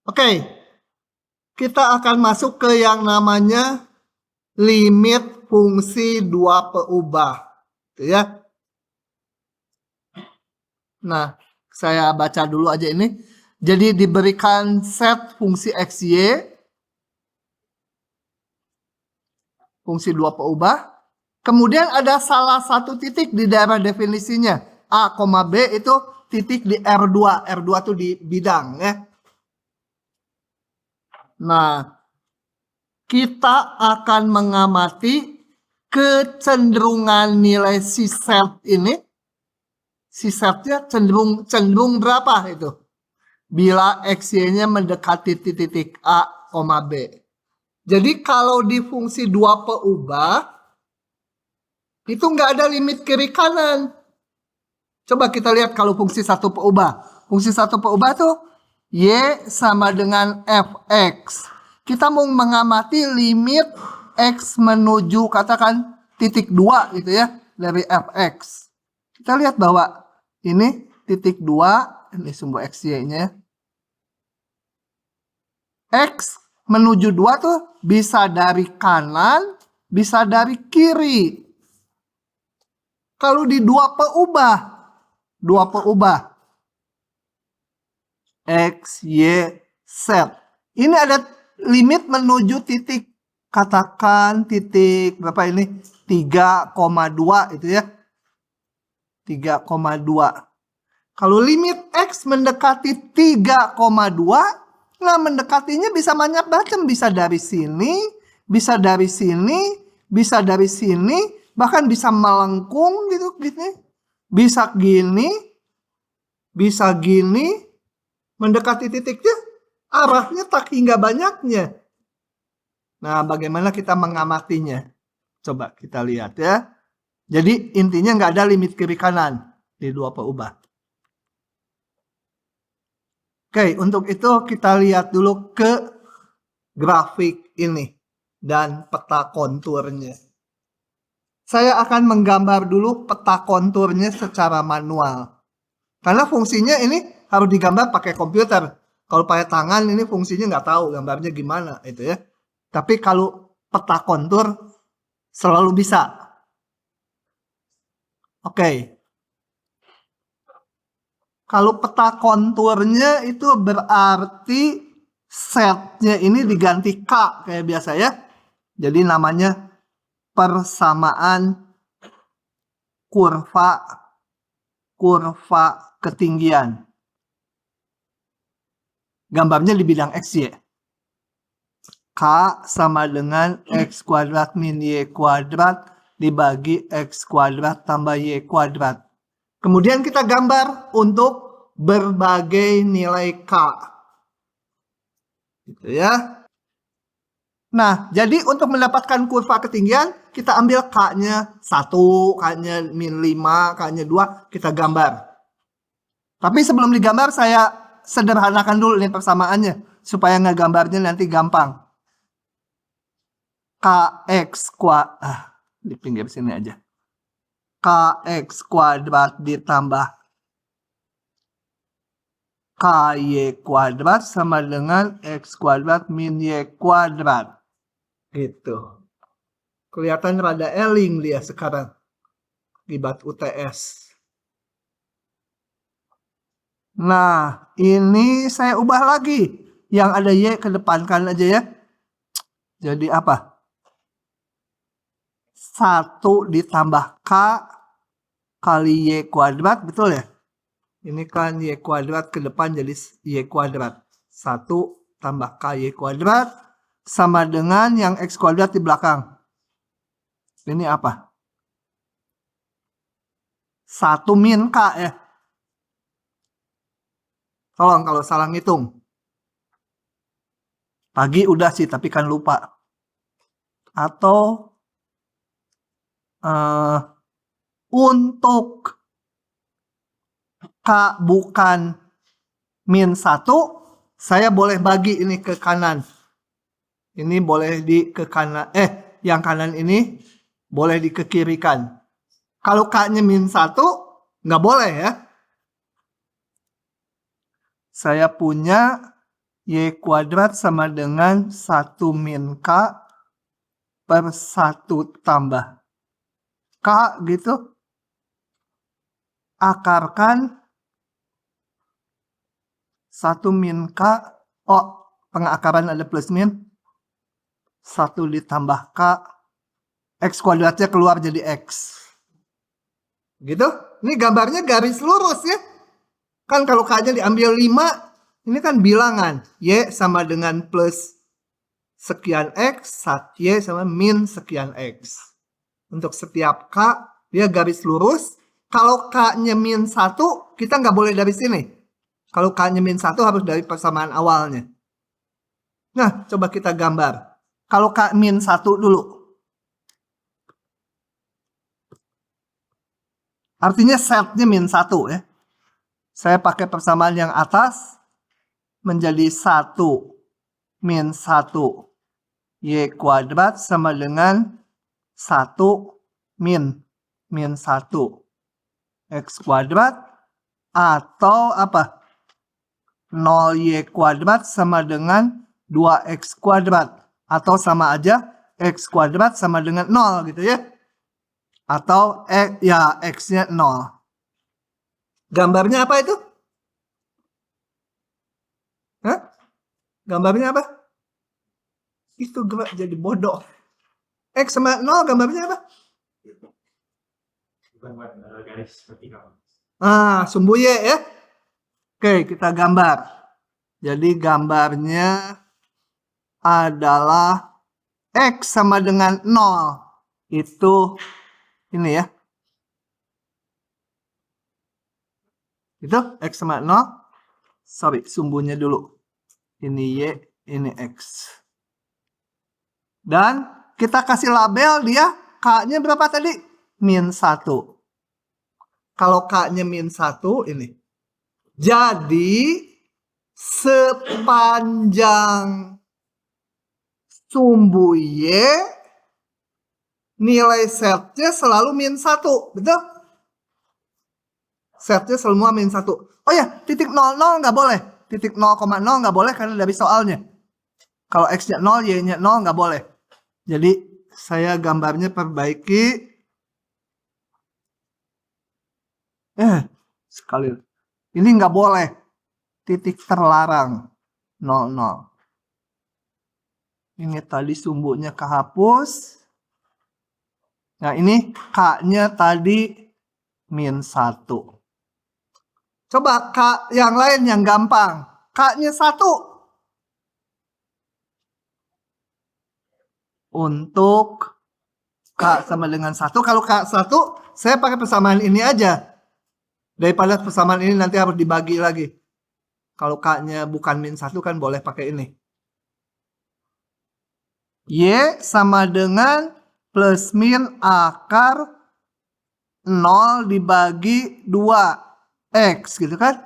Oke, kita akan masuk ke yang namanya limit fungsi dua peubah. Gitu ya. Nah, saya baca dulu aja ini. Jadi diberikan set fungsi x, y, fungsi dua peubah. Kemudian ada salah satu titik di daerah definisinya. A, B itu titik di R2. R2 itu di bidang ya. Nah, kita akan mengamati kecenderungan nilai si set ini. Si setnya cenderung berapa itu? Bila x, y-nya mendekati titik A, B. Jadi kalau di fungsi dua peubah, itu nggak ada limit kiri kanan. Coba kita lihat kalau fungsi satu peubah. Fungsi satu peubah tuh y sama dengan fx. Kita mau mengamati limit x menuju katakan titik 2 gitu ya dari fx. Kita lihat bahwa ini titik 2, ini sumbu x, y-nya. X menuju 2 tuh bisa dari kanan, bisa dari kiri. Kalau di dua peubah X, Y, Z. Ini ada limit menuju titik, katakan titik berapa ini? 3,2 itu ya. 3,2. Kalau limit X mendekati 3,2, nah mendekatinya bisa banyak macam. Bisa dari sini, bisa dari sini, bisa dari sini, bahkan bisa melengkung gitu. Bisa gini, bisa gini, mendekati titiknya, arahnya tak hingga banyaknya. Nah, bagaimana kita mengamatinya? Coba kita lihat ya. Jadi intinya nggak ada limit kiri kanan di dua peubah. Oke, untuk itu kita lihat dulu ke grafik ini dan peta konturnya. Saya akan menggambar dulu peta konturnya secara manual. Karena fungsinya ini harus digambar pakai komputer. Kalau pakai tangan ini fungsinya nggak tahu gambarnya gimana itu ya. Tapi kalau peta kontur selalu bisa. Oke. Kalau peta konturnya itu berarti setnya ini diganti K kayak biasa ya. Jadi namanya persamaan kurva ketinggian. Gambarnya di bidang X, Y. K sama dengan X kuadrat min Y kuadrat dibagi X kuadrat tambah Y kuadrat. Kemudian kita gambar untuk berbagai nilai K. Gitu ya. Nah, jadi untuk mendapatkan kurva ketinggian, kita ambil K-nya 1, K-nya min 5, K-nya 2, kita gambar. Tapi sebelum digambar, saya sederhanakan dulu nih persamaannya, supaya ngegambarnya nanti gampang. Kx kuadrat, di pinggir sini aja. Kx kuadrat ditambah ky kuadrat sama dengan x kuadrat min y kuadrat. Gitu. Kelihatan rada eling dia sekarang. Akibat UTS. Nah, ini saya ubah lagi. Yang ada y ke depan kan aja ya. Jadi apa? 1 ditambah K kali Y kuadrat, betul ya? Ini kan Y kuadrat ke depan jadi Y kuadrat. 1 tambah K Y kuadrat sama dengan yang X kuadrat di belakang. Ini apa? 1 min K ya. Tolong kalau salah ngitung. Pagi udah sih, tapi kan lupa. Atau untuk K bukan min 1, saya boleh bagi ini ke kanan. Ini boleh di ke kanan, yang kanan ini boleh di ke kirikan. Kalau K-nya min 1, nggak boleh ya. Saya punya Y kuadrat sama dengan 1 min K per 1 tambah K gitu. Akarkan 1 min K. Oh, pengakaran ada plus min. 1 ditambah K. X kuadratnya keluar jadi X. Gitu. Ini gambarnya garis lurus ya. Kan kalau K-nya diambil 5. Ini kan bilangan. Y sama dengan plus sekian X. Y sama min sekian X. Untuk setiap K, dia garis lurus. Kalau K-nya min 1, kita nggak boleh dari sini. Kalau K-nya min 1 harus dari persamaan awalnya. Nah, coba kita gambar. Kalau K min 1 dulu. Artinya setnya min 1 ya. Saya pakai persamaan yang atas. Menjadi 1 min 1 Y kuadrat sama dengan 1 min 1 X kuadrat. Atau apa? 0 Y kuadrat sama dengan 2X kuadrat. Atau sama aja X kuadrat sama dengan 0 gitu ya. Atau ya X-nya 0. Gambarnya apa itu? Hah? Gambarnya apa? Itu gerak jadi bodoh. X sama 0 gambarnya apa? Garis vertikal. Sumbu Y ya. Oke, kita gambar. Jadi gambarnya adalah X sama dengan 0. Itu ini ya. Itu X sama 0. Sorry, sumbunya dulu. Ini Y, ini X. Dan kita kasih label dia, K-nya berapa tadi? Min 1. Kalau K-nya min 1, ini. Jadi, sepanjang sumbu Y, nilai setnya selalu min 1. Betul? Setnya semua min 1. Oh ya, titik 00 nggak boleh. Titik 0,0 nggak boleh karena dari soalnya. Kalau X-nya 0, Y-nya 0 nggak boleh. Jadi saya gambarnya perbaiki. Sekali. Ini nggak boleh. Titik terlarang. 00. Ini tadi sumbunya kehapus. Nah ini K-nya tadi min 1. Coba K yang lain yang gampang. K-nya 1. Untuk K sama dengan 1. Kalau K 1, saya pakai persamaan ini aja. Daripada persamaan ini nanti harus dibagi lagi. Kalau K-nya bukan min 1 kan boleh pakai ini. Y sama dengan plus min akar 0 dibagi 2X gitu kan.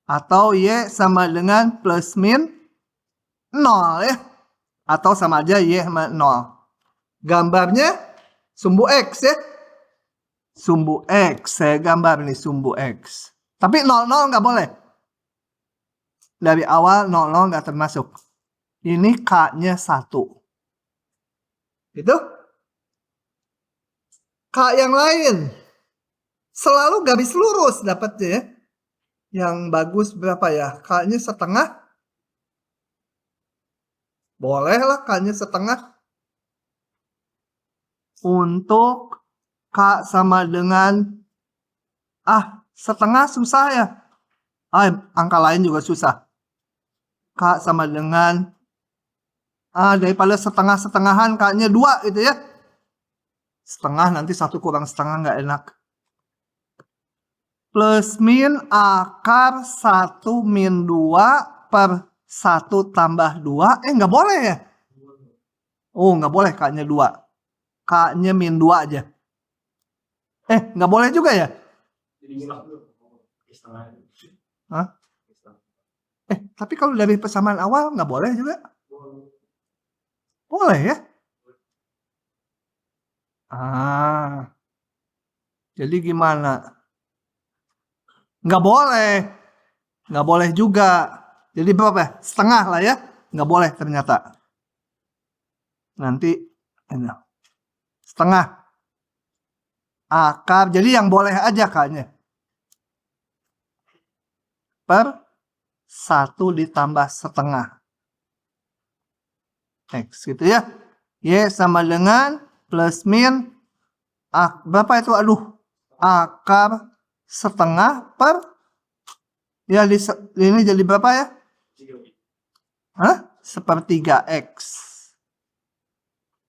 Atau Y sama dengan plus min 0 ya. Atau sama aja Y sama 0. Gambarnya sumbu X ya. Sumbu X. Saya gambar nih sumbu X. Tapi 00 nggak boleh. Dari awal 00 nggak termasuk. Ini K-nya 1. Gitu. K yang lain. Selalu garis lurus dapatnya ya. Yang bagus berapa ya? K-nya setengah. Bolehlah K-nya setengah. Untuk K sama dengan setengah susah ya. Angka lain juga susah. K sama dengan daripada setengah-setengahan K-nya 2 gitu ya. Setengah nanti 1 kurang setengah nggak enak. Plus min akar 1 min 2 per 1 tambah 2. Nggak boleh ya? Oh, nggak boleh K-nya 2. K-nya min 2 aja. Nggak boleh juga ya? Tapi kalau dari persamaan awal nggak boleh juga? Boleh ya? Jadi gimana? Nggak boleh. Nggak boleh juga. Jadi berapa? Setengah lah ya. Nggak boleh ternyata. Nanti ini. Setengah. Akar. Jadi yang boleh aja K-nya. Per 1 ditambah setengah. X gitu ya. Y sama dengan plus min. Berapa itu? Aduh. Akar setengah per. Ya ini jadi berapa ya? Hah? Sepertiga X.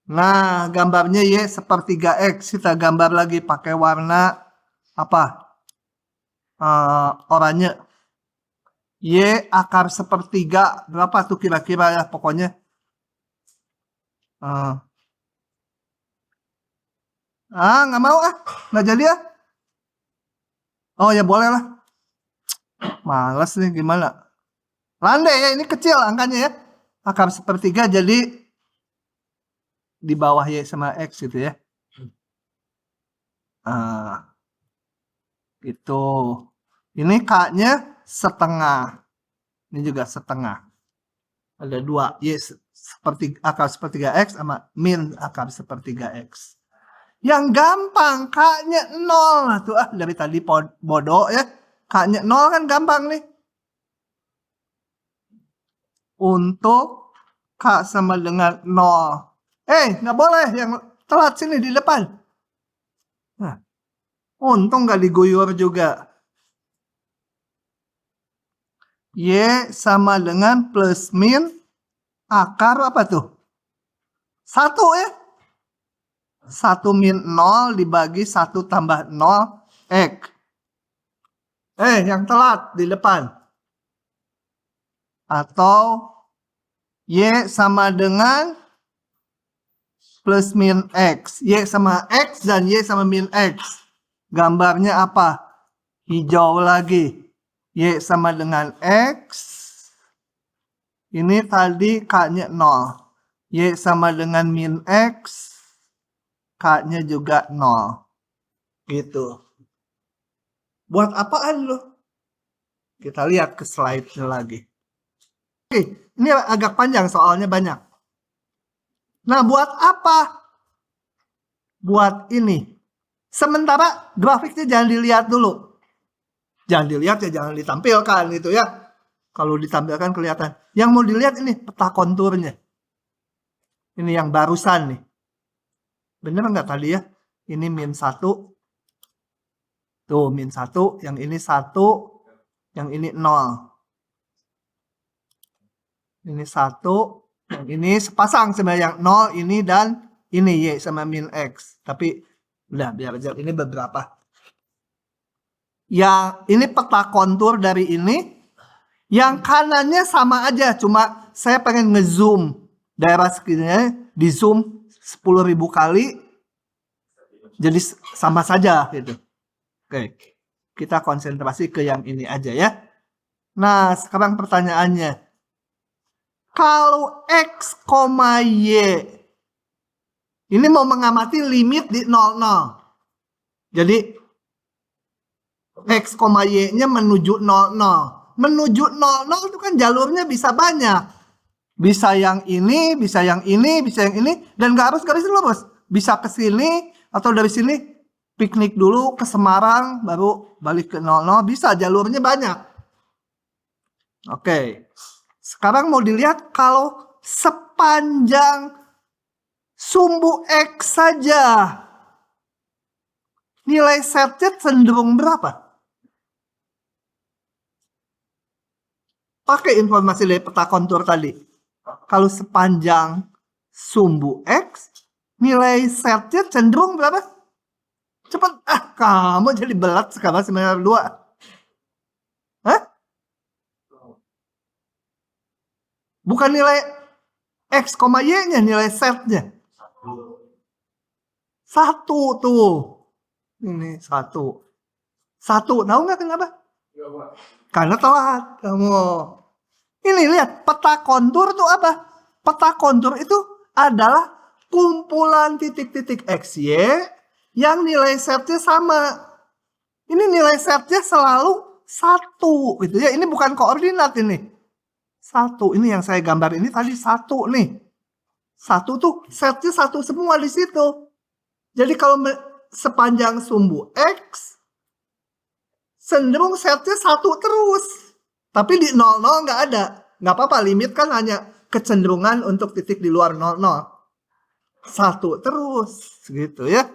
Nah, gambarnya Y sepertiga X. Kita gambar lagi pakai warna apa? Oranye. Y akar sepertiga. Berapa tuh kira-kira ya pokoknya? Nggak mau nggak jadi ya. Oh ya boleh lah. Males nih gimana? Landai ya, ini kecil angkanya ya. Akar sepertiga jadi di bawah Y sama X gitu ya. Gitu. Ini K-nya setengah. Ini juga setengah. Ada 2. Y seperti akar sepertiga X sama min akar sepertiga X. Yang gampang K-nya 0. Tuh dari tadi bodoh ya. K-nya 0 kan gampang nih. Untuk K sama dengan 0. Nggak boleh yang telat sini di depan. Nah, untung nggak diguyur juga. Y sama dengan plus min akar apa tuh? 1 ya. 1 min 0 dibagi 1 tambah 0 X. Yang telat di depan. Atau Y sama dengan plus min X. Y sama X dan Y sama min X. Gambarnya apa? Hijau lagi. Y sama dengan X. Ini tadi K-nya 0. Y sama dengan min X. K-nya juga 0. Gitu. Buat apaan lo? Kita lihat ke slide-nya lagi. Oke, ini agak panjang soalnya banyak. Nah, buat apa? Buat ini. Sementara grafiknya jangan dilihat dulu. Jangan dilihat ya, jangan ditampilkan gitu ya. Kalau ditampilkan kelihatan. Yang mau dilihat ini peta konturnya. Ini yang barusan nih. Bener nggak tadi ya? Ini min 1. Tuh, min 1. Yang ini 1. Yang ini 0. Ini 1. Yang ini sepasang sebenarnya. Yang 0 ini dan ini Y sama min X. Tapi udah biar aja. Ini beberapa. Yang ini peta kontur dari ini. Yang kanannya sama aja. Cuma saya pengen ngezoom daerah segininya. Di zoom 10.000 kali. Jadi sama saja gitu. Oke. Kita konsentrasi ke yang ini aja ya. Nah sekarang pertanyaannya. Kalau X, Y. Ini mau mengamati limit di 00. Jadi X, Y-nya menuju 00. Menuju 00 itu kan jalurnya bisa banyak. Bisa yang ini, bisa yang ini, bisa yang ini. Dan gak harus garis lurus. Bisa ke sini atau dari sini piknik dulu ke Semarang. Baru balik ke 00. Bisa jalurnya banyak. Oke. Sekarang mau dilihat kalau sepanjang sumbu X saja. Nilai setnya cenderung berapa? Pakai informasi dari peta kontur tadi. Kalau sepanjang sumbu X, nilai setnya cenderung berapa? Cepat. Kamu jadi belat sekarang 92. Hah? Bukan nilai X, Y-nya, nilai setnya. 1 tuh. Ini 1. 1. Tahu nggak kenapa? Karena telat kamu. Ini lihat, peta kontur itu apa? Peta kontur itu adalah kumpulan titik-titik X, Y yang nilai setnya sama. Ini nilai setnya selalu 1 gitu ya. Ini bukan koordinat ini. 1. Ini yang saya gambar ini tadi 1 nih. 1 tuh setnya 1 semua di situ. Jadi kalau sepanjang sumbu X, cenderung setnya 1 terus. Tapi di 00 nggak ada. Nggak apa-apa, limit kan hanya kecenderungan untuk titik di luar 00. 1 terus, gitu ya.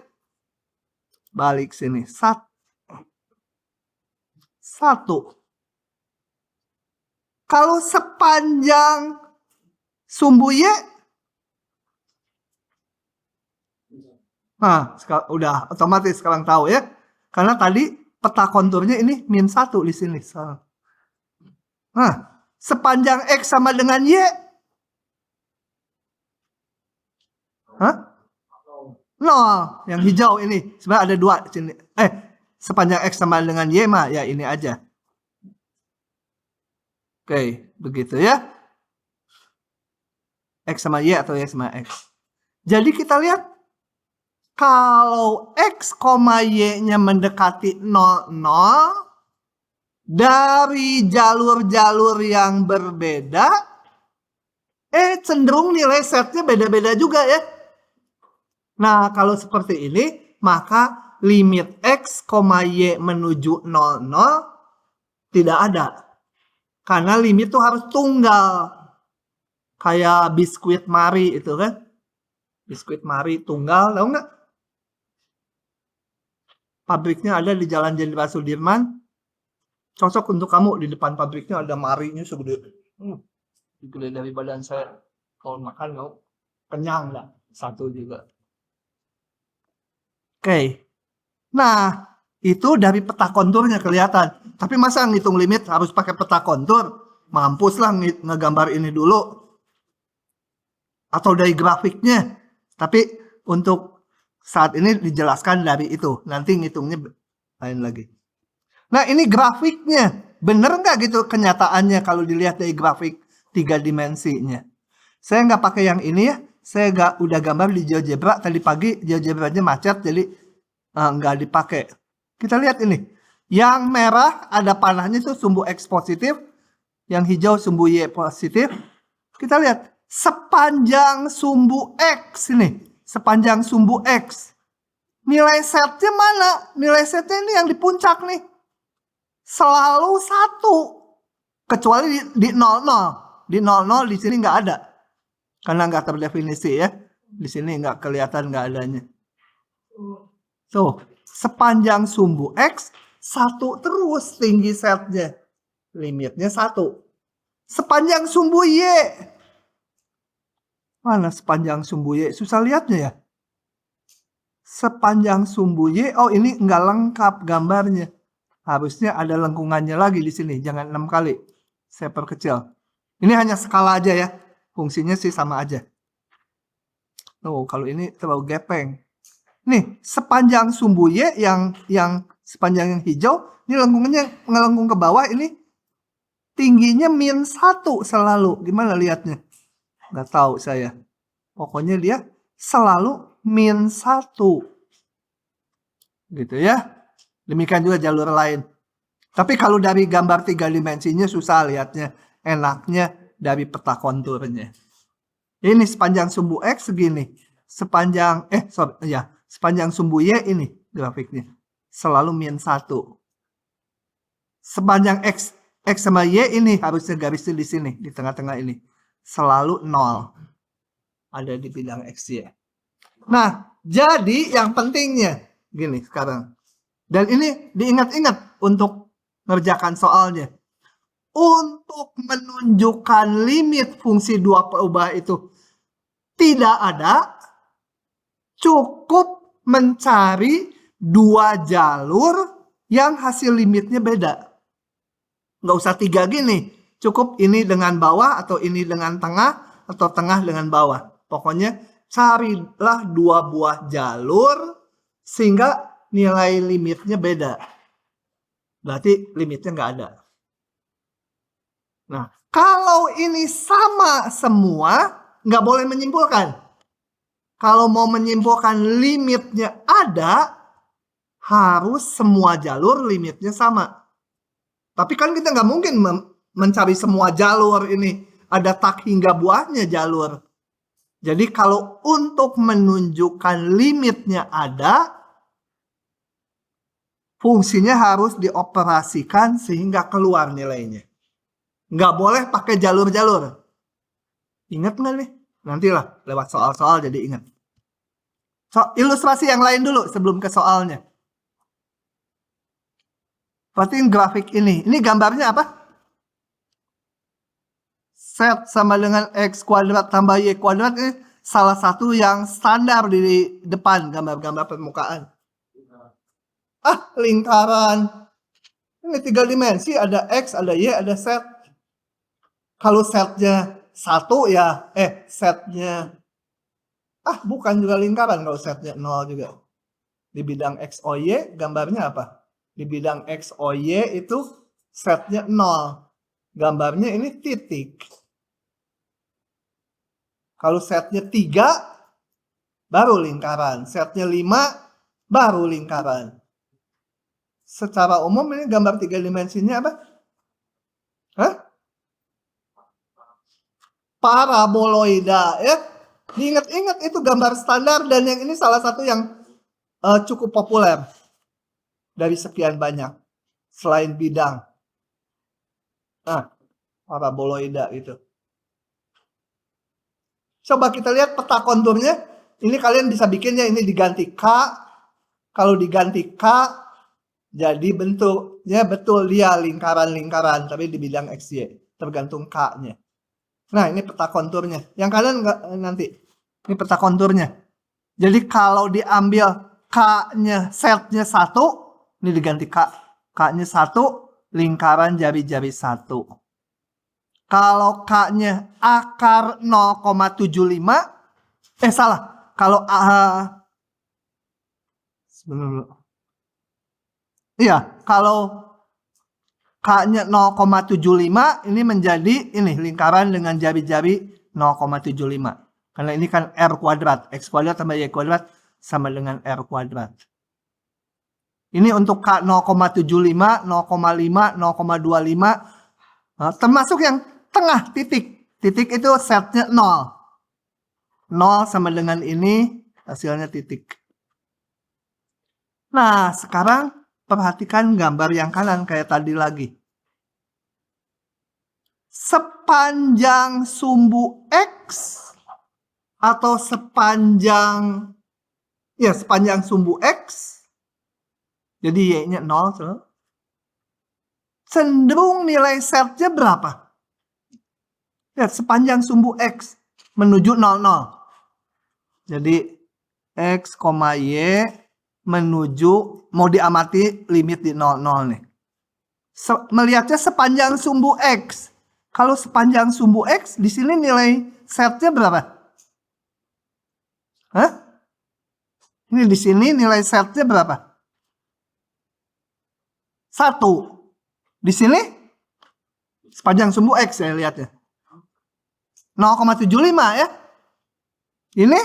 Balik sini, 1. Kalau sepanjang sumbu Y, nah, udah otomatis sekarang tahu ya. Karena tadi peta konturnya ini -1 di sini. Nah, sepanjang X sama dengan Y. Hah? 0. Yang hijau ini. Sebenarnya ada 2 di sini. Sepanjang X sama dengan Y mah ya ini aja. Oke, begitu ya. X sama Y atau Y sama X. Jadi kita lihat. Kalau X, Y-nya mendekati 00 dari jalur-jalur yang berbeda, cenderung nilai setnya beda-beda juga ya. Nah, kalau seperti ini, maka limit X, Y menuju 00 tidak ada. Karena limit itu harus tunggal. Kayak biskuit Mari itu kan. Biskuit Mari tunggal, tahu nggak? Pabriknya ada di Jalan Jenderal Sudirman. Cocok untuk kamu. Di depan pabriknya ada Marinya segede. Gede dari badan saya. Kalau makan kamu kenyang lah. 1 juga. Oke. Nah, itu dari peta konturnya kelihatan. Tapi masa ngitung limit harus pakai peta kontur? Mampus lah ngegambar ini dulu. Atau dari grafiknya. Tapi untuk saat ini dijelaskan dari itu. Nanti ngitungnya lain lagi. Nah, ini grafiknya. Bener nggak gitu kenyataannya kalau dilihat dari grafik 3 dimensinya? Saya nggak pakai yang ini ya. Saya udah gambar di GeoGebra. Tadi pagi GeoGebra-nya macet, jadi nggak dipakai. Kita lihat ini. Yang merah ada panahnya itu sumbu X positif. Yang hijau sumbu Y positif. Kita lihat. Sepanjang sumbu X ini. Sepanjang sumbu X. Nilai setnya mana? Nilai setnya ini yang di puncak nih. Selalu 1. Kecuali di 00. Di 00 di sini nggak ada. Karena nggak terdefinisi ya. Di sini nggak kelihatan nggak adanya. Tuh, sepanjang sumbu X 1 terus tinggi setnya. Limitnya 1. Sepanjang sumbu Y. Mana sepanjang sumbu Y? Susah lihatnya ya. Sepanjang sumbu Y. Oh, ini nggak lengkap gambarnya. Harusnya ada lengkungannya lagi di sini. Jangan 6 kali. Saya perkecil. Ini hanya skala aja ya. Fungsinya sih sama aja. Oh, kalau ini terlalu gepeng. Nih, sepanjang sumbu Y yang sepanjang yang hijau. Ini lengkungannya ngelengkung ke bawah. Ini tingginya -1 selalu. Gimana lihatnya? Nggak tahu saya. Pokoknya dia selalu -1. Gitu ya. Demikian juga jalur lain. Tapi kalau dari gambar 3 dimensinya susah lihatnya. Enaknya dari peta konturnya. Ini sepanjang sumbu X segini. Sepanjang sepanjang sumbu Y ini grafiknya. Selalu -1. Sepanjang X sama Y ini harusnya garisnya di sini. Di tengah-tengah ini. Selalu 0. Ada di bidang XY. Nah, jadi yang pentingnya gini sekarang. Dan ini diingat-ingat untuk ngerjakan soalnya. Untuk menunjukkan limit fungsi 2 perubahan itu tidak ada, cukup mencari 2 jalur yang hasil limitnya beda. Nggak usah 3 gini. Cukup ini dengan bawah atau ini dengan tengah atau tengah dengan bawah. Pokoknya carilah 2 buah jalur sehingga nilai limitnya beda. Berarti limitnya nggak ada. Nah, kalau ini sama semua, nggak boleh menyimpulkan. Kalau mau menyimpulkan limitnya ada, harus semua jalur limitnya sama. Tapi kan kita nggak mungkin mencari semua jalur ini ada tak hingga buahnya jalur. Jadi kalau untuk menunjukkan limitnya ada, fungsinya harus dioperasikan sehingga keluar nilainya. Nggak boleh pakai jalur-jalur. Ingat nggak nih? Nantilah lewat soal-soal jadi ingat. Ilustrasi yang lain dulu sebelum ke soalnya. Perhatiin grafik ini. Ini gambarnya apa? Z sama dengan X kuadrat tambah Y kuadrat ini salah satu yang standar di depan gambar-gambar permukaan. Lingkaran. Ini 3 dimensi, ada X, ada Y, ada Z. Kalau Z-nya 1 ya, Z-nya bukan juga lingkaran kalau Z-nya 0 juga. Di bidang X, O, Y gambarnya apa? Di bidang X, O, Y itu Z-nya 0. Gambarnya ini titik. Kalau Z-nya 3 baru lingkaran. Z-nya 5 baru lingkaran. Secara umum ini gambar 3 dimensinya apa? Paraboloida ya. Ingat-ingat itu gambar standar dan yang ini salah satu yang cukup populer dari sekian banyak selain bidang. Paraboloida itu. Coba kita lihat peta konturnya. Ini kalian bisa bikinnya, ini diganti K. Kalau diganti K jadi bentuknya betul dia lingkaran-lingkaran tapi di bidang XY tergantung K-nya. Nah, ini peta konturnya. Yang kalian nanti ini peta konturnya. Jadi kalau diambil K-nya, Z-nya 1, ini diganti K. K-nya 1, lingkaran jari-jari 1. Kalau K-nya akar 0,75, salah. Kalau kalau K-nya 0,75 ini menjadi lingkaran dengan jari-jari 0,75. Karena ini kan R kuadrat, X kuadrat tambah Y kuadrat sama dengan R kuadrat. Ini untuk K 0,75, 0,5, 0,25. Termasuk yang tengah titik. Titik itu setnya 0. 0 sama dengan ini hasilnya titik. Nah, sekarang perhatikan gambar yang kanan kayak tadi lagi. Sepanjang sumbu X atau sepanjang sumbu X, jadi Y-nya 0, cenderung nilai Z-nya berapa? Lihat, sepanjang sumbu X menuju 0, 0. Jadi X, Y menuju, mau diamati limit di 0, 0 nih. Melihatnya sepanjang sumbu X. Kalau sepanjang sumbu X, di sini nilai Z-nya berapa? Ini di sini nilai Z-nya berapa? 1. Di sini sepanjang sumbu X saya lihatnya. 0,75 ya. Ini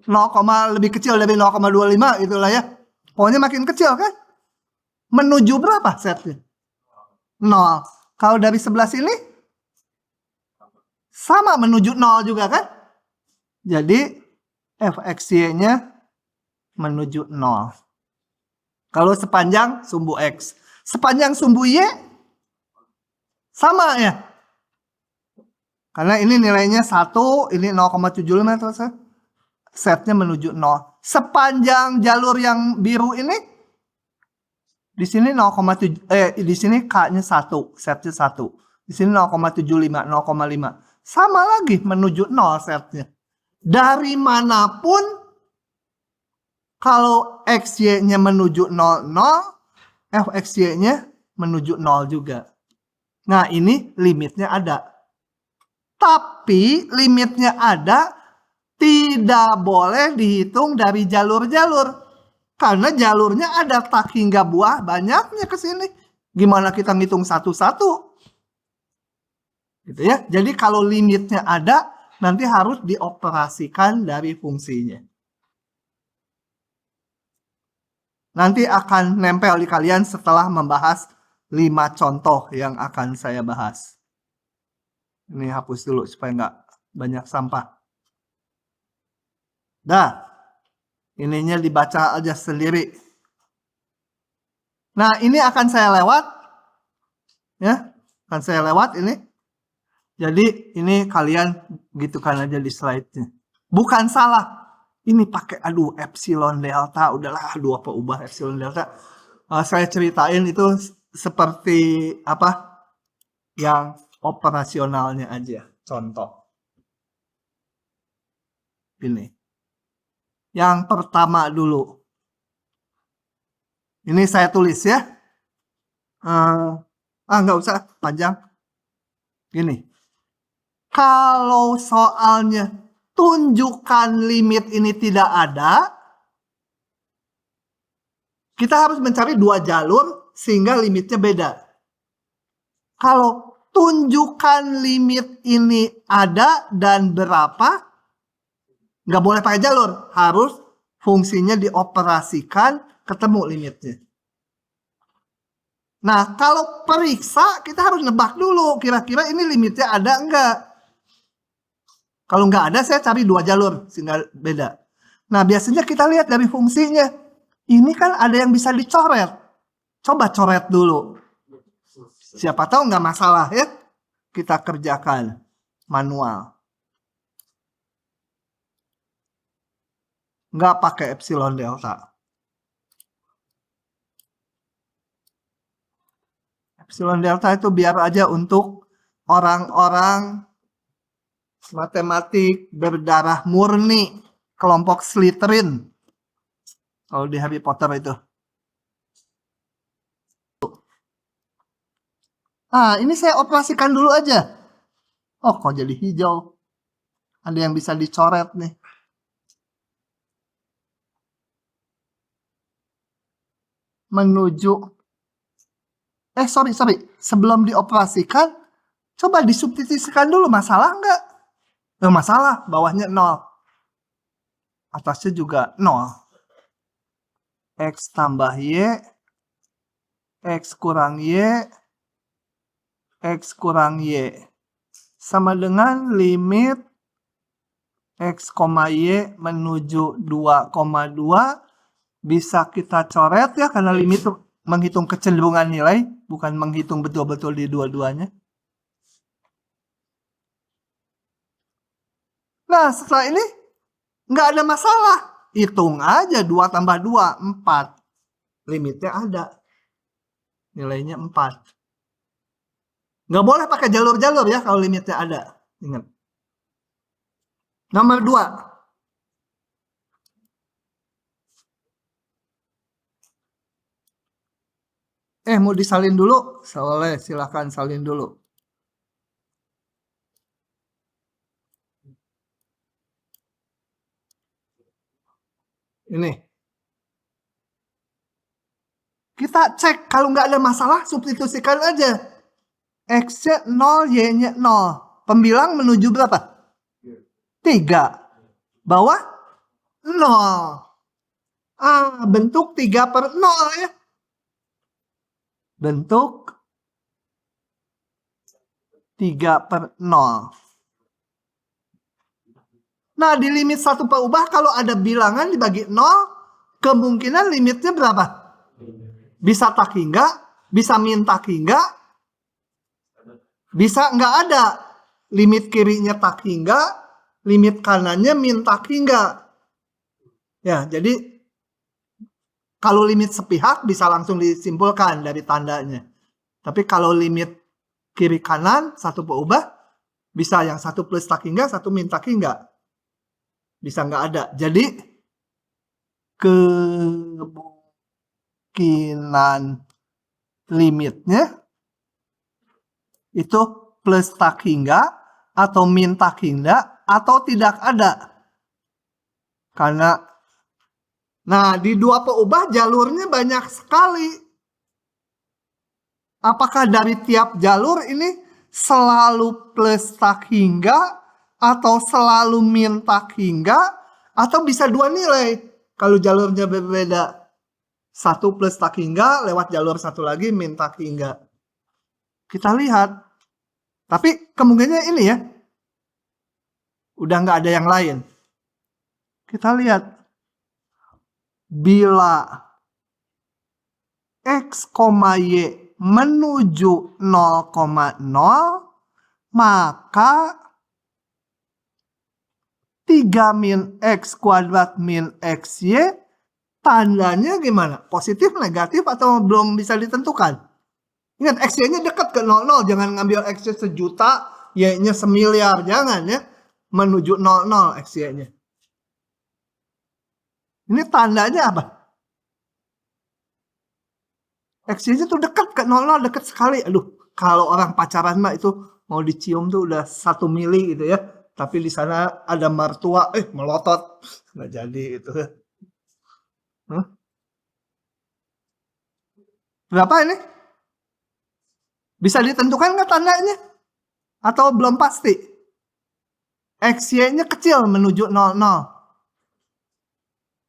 0, lebih kecil dari 0,25 itulah ya. Pokoknya makin kecil kan? Menuju berapa Z-nya? 0. Kalau dari sebelah sini sama menuju 0 juga kan? Jadi fxy-nya menuju 0. Kalau sepanjang sumbu X. Sepanjang sumbu Y sama ya. Karena ini nilainya 1, ini 0,75 terus. Z-nya menuju 0. Sepanjang jalur yang biru ini di sini 0,7 di sini K-nya 1, Z-nya 1. Di sini 0,75, 0,5. Sama lagi menuju 0 Z-nya. Dari manapun kalau XY-nya menuju 0, 0, fxy-nya menuju 0 juga. Nah, ini limitnya ada. Tapi limitnya ada tidak boleh dihitung dari jalur-jalur. Karena jalurnya ada tak hingga buah banyaknya ke sini. Gimana kita ngitung satu-satu? Gitu ya. Jadi kalau limitnya ada, nanti harus dioperasikan dari fungsinya. Nanti akan nempel di kalian setelah membahas 5 contoh yang akan saya bahas. Ini hapus dulu supaya nggak banyak sampah. Dah, ininya dibaca aja sendiri. Nah, ini akan saya lewat. Ya, akan saya lewat ini. Jadi ini kalian gitukan aja di slide-nya. Bukan salah. Ini pakai epsilon delta, udahlah apa ubah epsilon delta. Saya ceritain itu seperti apa yang operasionalnya aja. Contoh. Ini. Yang pertama dulu. Ini saya tulis ya. Nggak usah panjang. Gini. Kalau soalnya tunjukkan limit ini tidak ada, kita harus mencari 2 jalur sehingga limitnya beda. Kalau tunjukkan limit ini ada dan berapa, nggak boleh pakai jalur. Harus fungsinya dioperasikan, ketemu limitnya. Nah, kalau periksa, kita harus nebak dulu. Kira-kira ini limitnya ada enggak? Kalau nggak ada, saya cari 2 jalur sehingga beda. Nah, biasanya kita lihat dari fungsinya. Ini kan ada yang bisa dicoret. Coba coret dulu. Siapa tahu nggak masalah ya. Kita kerjakan manual. Nggak pakai epsilon delta. Epsilon delta itu biar aja untuk orang-orang matematik berdarah murni, kelompok Slytherin. Kalau di Harry Potter itu. Ini saya operasikan dulu aja. Oh, kok jadi hijau? Ada yang bisa dicoret nih. Menuju. Sorry. Sebelum dioperasikan, coba disubstitusikan dulu. Masalah nggak? Masalah, bawahnya 0. Atasnya juga 0. X tambah Y. X kurang Y. X kurang Y. Sama dengan limit X, Y menuju 2,2. Bisa kita coret ya, karena limit menghitung kecenderungan nilai, bukan menghitung betul-betul di dua-duanya. Nah, setelah ini nggak ada masalah. Hitung aja 2 tambah 2, 4. Limitnya ada. Nilainya 4. Nggak boleh pakai jalur-jalur ya kalau limitnya ada. Ingat. Nomor 2. Mau disalin dulu? Boleh, silakan salin dulu. Ini. Kita cek, kalau nggak ada masalah, substitusikan aja. X-nya 0, Y-nya 0. Pembilang menuju berapa? 3. Bawah 0. Bentuk 3/0 ya. Bentuk 3/0. Nah, di limit satu perubah kalau ada bilangan dibagi 0, kemungkinan limitnya berapa? Bisa tak hingga, bisa min tak hingga, bisa nggak ada. Limit kirinya tak hingga, limit kanannya min tak hingga. Ya, jadi kalau limit sepihak bisa langsung disimpulkan dari tandanya. Tapi kalau limit kiri kanan satu perubah, bisa yang satu plus tak hingga, satu min tak hingga. Bisa nggak ada. Jadi kemungkinan limitnya itu plus tak hingga atau min tak hingga atau tidak ada. Karena di 2 perubah jalurnya banyak sekali. Apakah dari tiap jalur ini selalu plus tak hingga atau selalu min tak hingga atau bisa 2 nilai kalau jalurnya berbeda? 1 plus tak hingga lewat jalur satu lagi min tak hingga. Kita lihat. Tapi kemungkinannya ini ya. Udah nggak ada yang lain. Kita lihat. Bila X, Y menuju 0,0, maka 3 min X kuadrat min XY tandanya gimana? Positif, negatif, atau belum bisa ditentukan? Ingat, XY-nya dekat ke 00. Jangan ngambil XY sejuta, Y-nya semiliar. Jangan ya. Menuju 00 XY-nya. Ini tandanya apa? XY-nya tuh dekat ke 00, dekat sekali. Aduh, kalau orang pacaran mah itu mau dicium tuh udah 1 mili gitu ya. Tapi di sana ada mertua, melotot. Nggak jadi gitu. Berapa ini? Bisa ditentukan nggak tandanya? Atau belum pasti? XY-nya kecil menuju 00.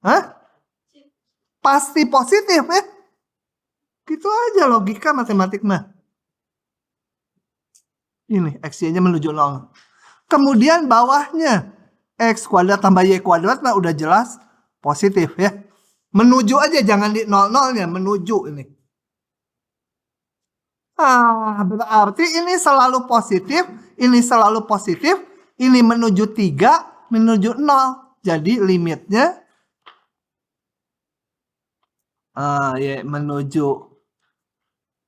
Hah? Pasti positif ya? Gitu aja logika matematik mah. Ini XY-nya menuju 0. Kemudian bawahnya X kuadrat tambah Y kuadrat mah udah jelas positif ya. Menuju aja, jangan di 00-nya, menuju ini. Berarti ini selalu positif, ini selalu positif, ini menuju 3, menuju 0. Jadi limitnya Y menuju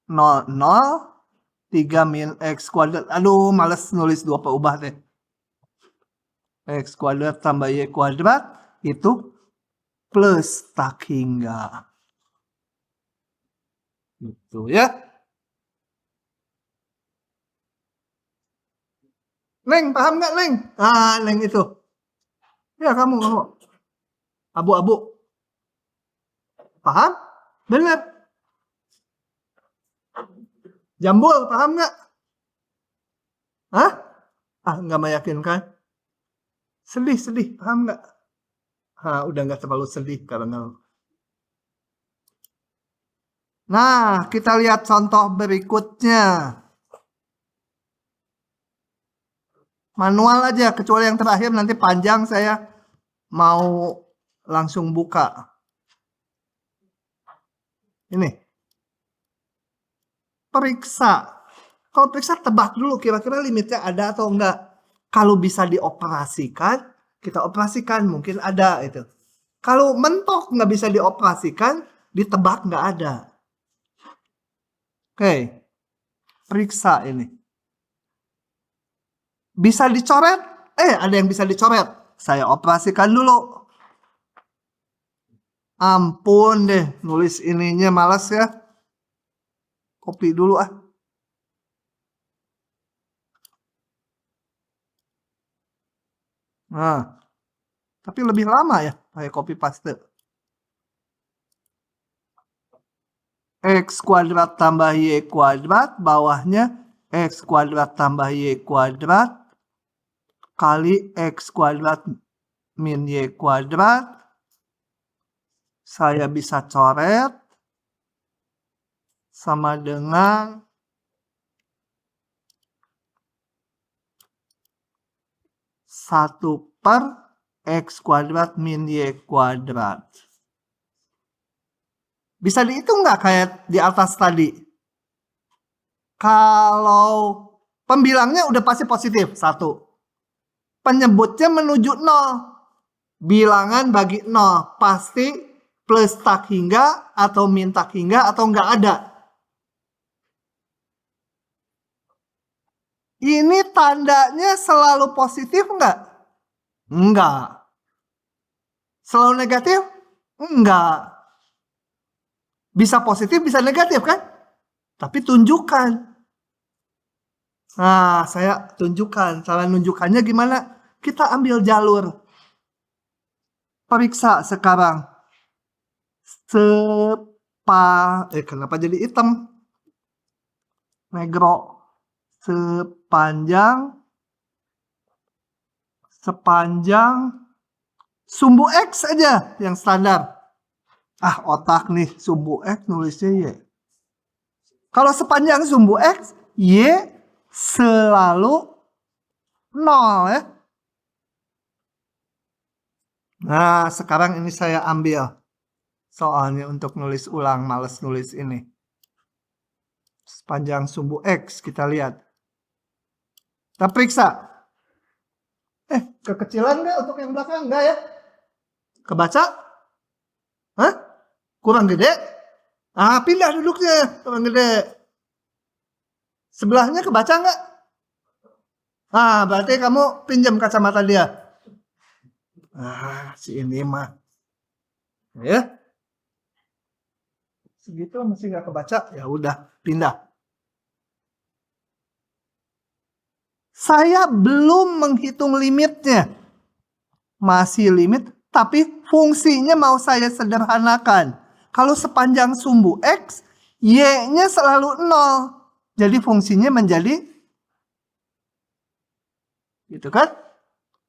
00, 3 min X kuadrat. Aduh, males nulis 2 peubah deh. X kuadrat tambah Y kuadrat itu plus tak hingga. Gitu ya. Neng, paham nggak Neng? Neng itu. Ya kamu. Abu-abu. Paham? Bener. Jambul, paham nggak? Hah? Nggak meyakinkan. Sedih, paham nggak? Udah nggak terlalu sedih karena. Nah, kita lihat contoh berikutnya. Manual aja, kecuali yang terakhir nanti panjang saya mau langsung buka. Ini. Periksa. Kalau periksa tebak dulu kira-kira limitnya ada atau enggak. Kalau bisa dioperasikan, kita operasikan, mungkin ada itu. Kalau mentok nggak bisa dioperasikan, ditebak nggak ada. Oke. Periksa ini. Bisa dicoret? Ada yang bisa dicoret. Saya operasikan dulu. Ampun deh, nulis ininya malas ya. Copy dulu Nah, tapi lebih lama ya pakai copy paste. X kuadrat tambah Y kuadrat, bawahnya X kuadrat tambah Y kuadrat kali X kuadrat min Y kuadrat. Saya bisa coret sama dengan satu per X kuadrat min Y kuadrat. Bisa dihitung nggak kayak di atas tadi? Kalau pembilangnya udah pasti positif, 1. Penyebutnya menuju 0. Bilangan bagi 0. Pasti plus tak hingga atau min tak hingga atau nggak ada. Ini tandanya selalu positif nggak? Enggak. Selalu negatif? Enggak. Bisa positif, bisa negatif kan? Tapi tunjukkan. Nah, saya tunjukkan. Cara nunjukannya gimana? Kita ambil jalur. Periksa sekarang. Kenapa jadi hitam? Negro. Sepanjang sumbu X aja yang standar. Otak nih, sumbu X nulisnya Y. Kalau sepanjang sumbu X, Y selalu 0 ya. Nah, sekarang ini saya ambil soalnya untuk nulis ulang, males nulis ini. Sepanjang sumbu X, kita lihat. Kita periksa. Kekecilan nggak untuk yang belakang? Nggak ya? Kebaca? Hah? Kurang gede? Pindah duduknya. Kurang gede. Sebelahnya kebaca nggak? Berarti kamu pinjam kacamata dia. Si ini mah. Ya. Segitu masih nggak kebaca. Ya udah, pindah. Saya belum menghitung limitnya. Masih limit, tapi fungsinya mau saya sederhanakan. Kalau sepanjang sumbu X, Y-nya selalu 0. Jadi fungsinya menjadi gitu kan?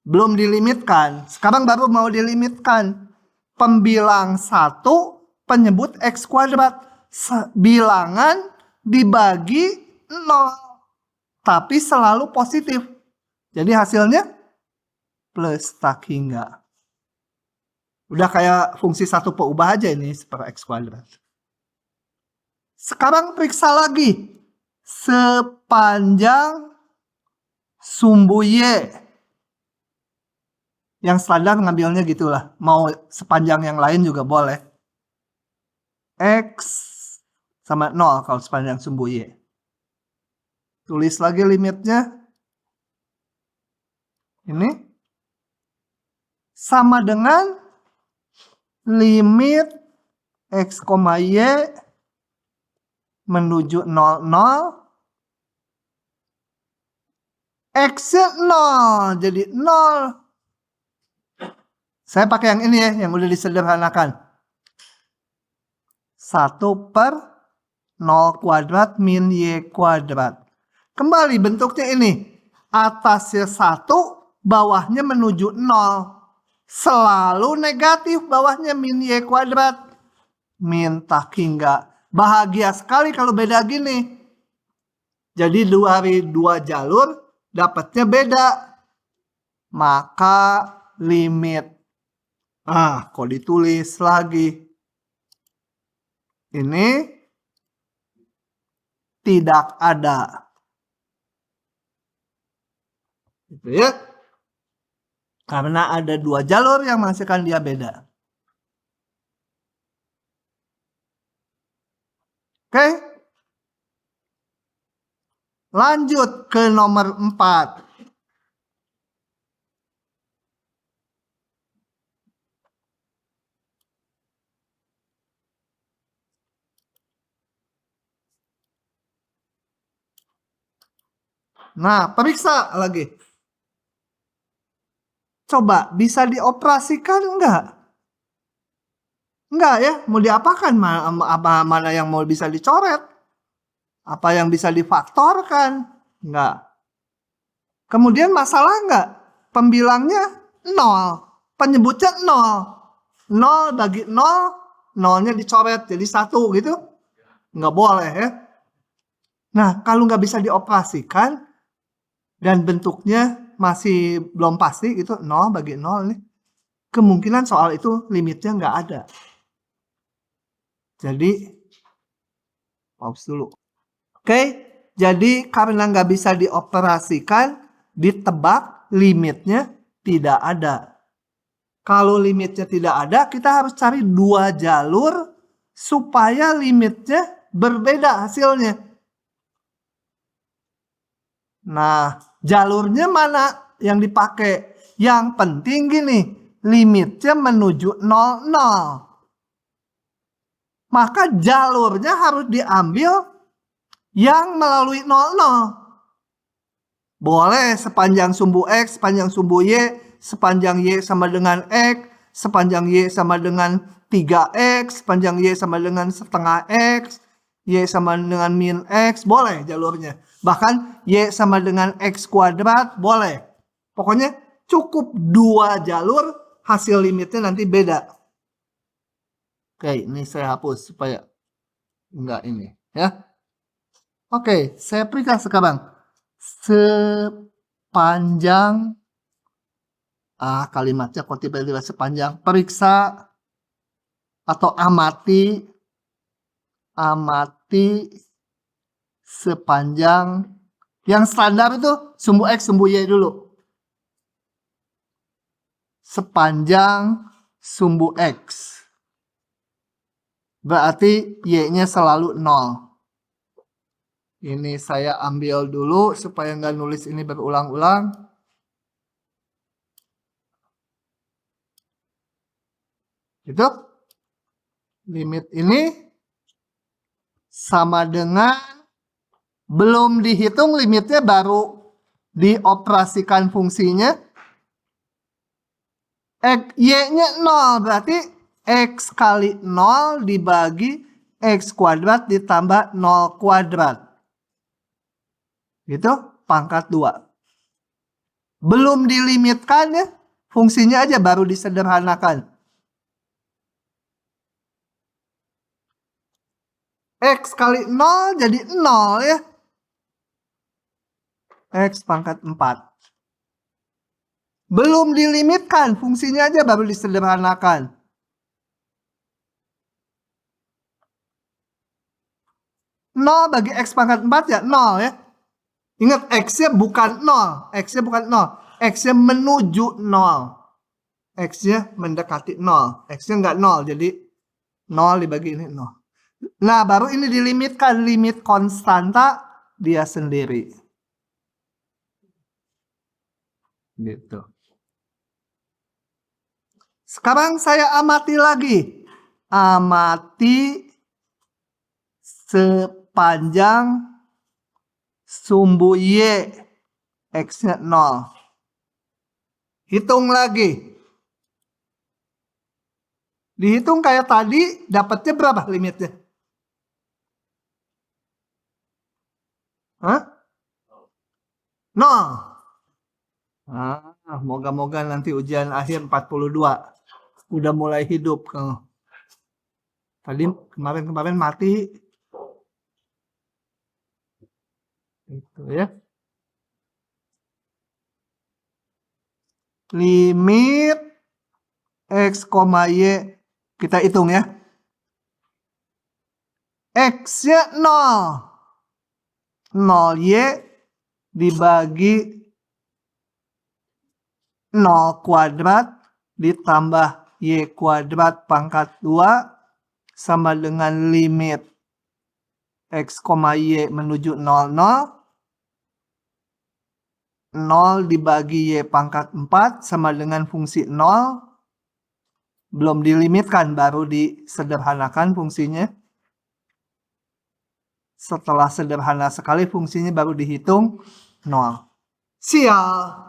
Belum dilimitkan. Sekarang baru mau dilimitkan. Pembilang 1 penyebut X kuadrat. Bilangan dibagi 0. Tapi selalu positif. Jadi hasilnya plus tak hingga. Udah kayak fungsi satu peubah aja ini per X kuadrat. Sekarang periksa lagi. Sepanjang sumbu Y. Yang standar ngambilnya gitulah. Mau sepanjang yang lain juga boleh. X sama 0 kalau sepanjang sumbu Y. Tulis lagi limitnya. Ini. Sama dengan limit X, Y menuju 0, X-nya 0. Jadi 0. Saya pakai yang ini ya, yang udah disederhanakan. 1/0 kuadrat min Y kuadrat. Kembali bentuknya ini. Atasnya 1, bawahnya menuju 0. Selalu negatif, bawahnya min Y kuadrat. Min tak hingga. Bahagia sekali kalau beda gini. Jadi dari 2 jalur, dapatnya beda. Maka limit. Kok ditulis lagi. Ini tidak ada. Gitu ya. Karena ada 2 jalur yang menghasilkan dia beda. Oke. Lanjut ke nomor 4. Nah, periksa lagi. Coba, bisa dioperasikan enggak? Enggak ya, mau diapakan? Mana yang mau bisa dicoret? Apa yang bisa difaktorkan? Enggak. Kemudian masalah enggak? Pembilangnya 0. Penyebutnya 0. 0 bagi 0, 0-nya dicoret jadi 1 gitu. Enggak boleh ya. Nah, kalau nggak bisa dioperasikan, dan bentuknya masih belum pasti gitu, 0 bagi 0 nih. Kemungkinan soal itu limitnya nggak ada. Jadi, pause dulu. Oke, jadi karena nggak bisa dioperasikan, ditebak limitnya tidak ada. Kalau limitnya tidak ada, kita harus cari 2 jalur supaya limitnya berbeda hasilnya. Nah, jalurnya mana yang dipakai? Yang penting gini, limitnya menuju 0. Maka jalurnya harus diambil yang melalui 0. Boleh sepanjang sumbu X, sepanjang sumbu Y, sepanjang Y sama dengan X, sepanjang Y sama dengan 3X, sepanjang Y sama dengan setengah X, Y sama dengan min X, boleh jalurnya. Bahkan Y sama dengan X kuadrat, boleh. Pokoknya cukup 2 jalur, hasil limitnya nanti beda. Oke, ini saya hapus supaya enggak ini ya. Oke, saya periksa sekarang. Sepanjang kalimatnya kok tiba-tiba sepanjang. Periksa atau amati sepanjang yang standar itu sumbu X, sumbu Y dulu. Sepanjang sumbu X. Berarti Y-nya selalu 0. Ini saya ambil dulu supaya nggak nulis ini berulang-ulang. Gitu. Limit ini sama dengan belum dihitung limitnya baru dioperasikan fungsinya. Y-nya 0 berarti X kali 0 dibagi X kuadrat ditambah 0 kuadrat. Gitu, pangkat 2. Belum dilimitkan ya, fungsinya aja baru disederhanakan. X kali 0 jadi 0 ya. X pangkat 4. Belum dilimitkan, fungsinya aja baru disederhanakan. Nol bagi X pangkat 4 ya 0 ya. Ingat X-nya bukan 0. X-nya bukan 0. X-nya menuju 0. X-nya mendekati 0. X-nya nggak 0. Jadi 0 dibagi ini 0. Nah baru ini dilimitkan. Limit konstanta dia sendiri. Gitu. Sekarang saya amati lagi. Amati sepanjang sumbu Y. X-nya 0. Hitung lagi. Dihitung kayak tadi, dapatnya berapa limitnya? Hah? 0. Moga-moga nanti ujian akhir 42. Udah mulai hidup. Tadi kemarin mati. Itu ya. Limit X, Y. Kita hitung ya. X-nya 0. 0Y dibagi 0 kuadrat ditambah Y kuadrat pangkat 2 sama dengan limit X, Y menuju 0, 0 dibagi Y pangkat 4 sama dengan fungsi 0. Belum dilimitkan, baru disederhanakan fungsinya. Setelah sederhana sekali fungsinya baru dihitung 0. Sial.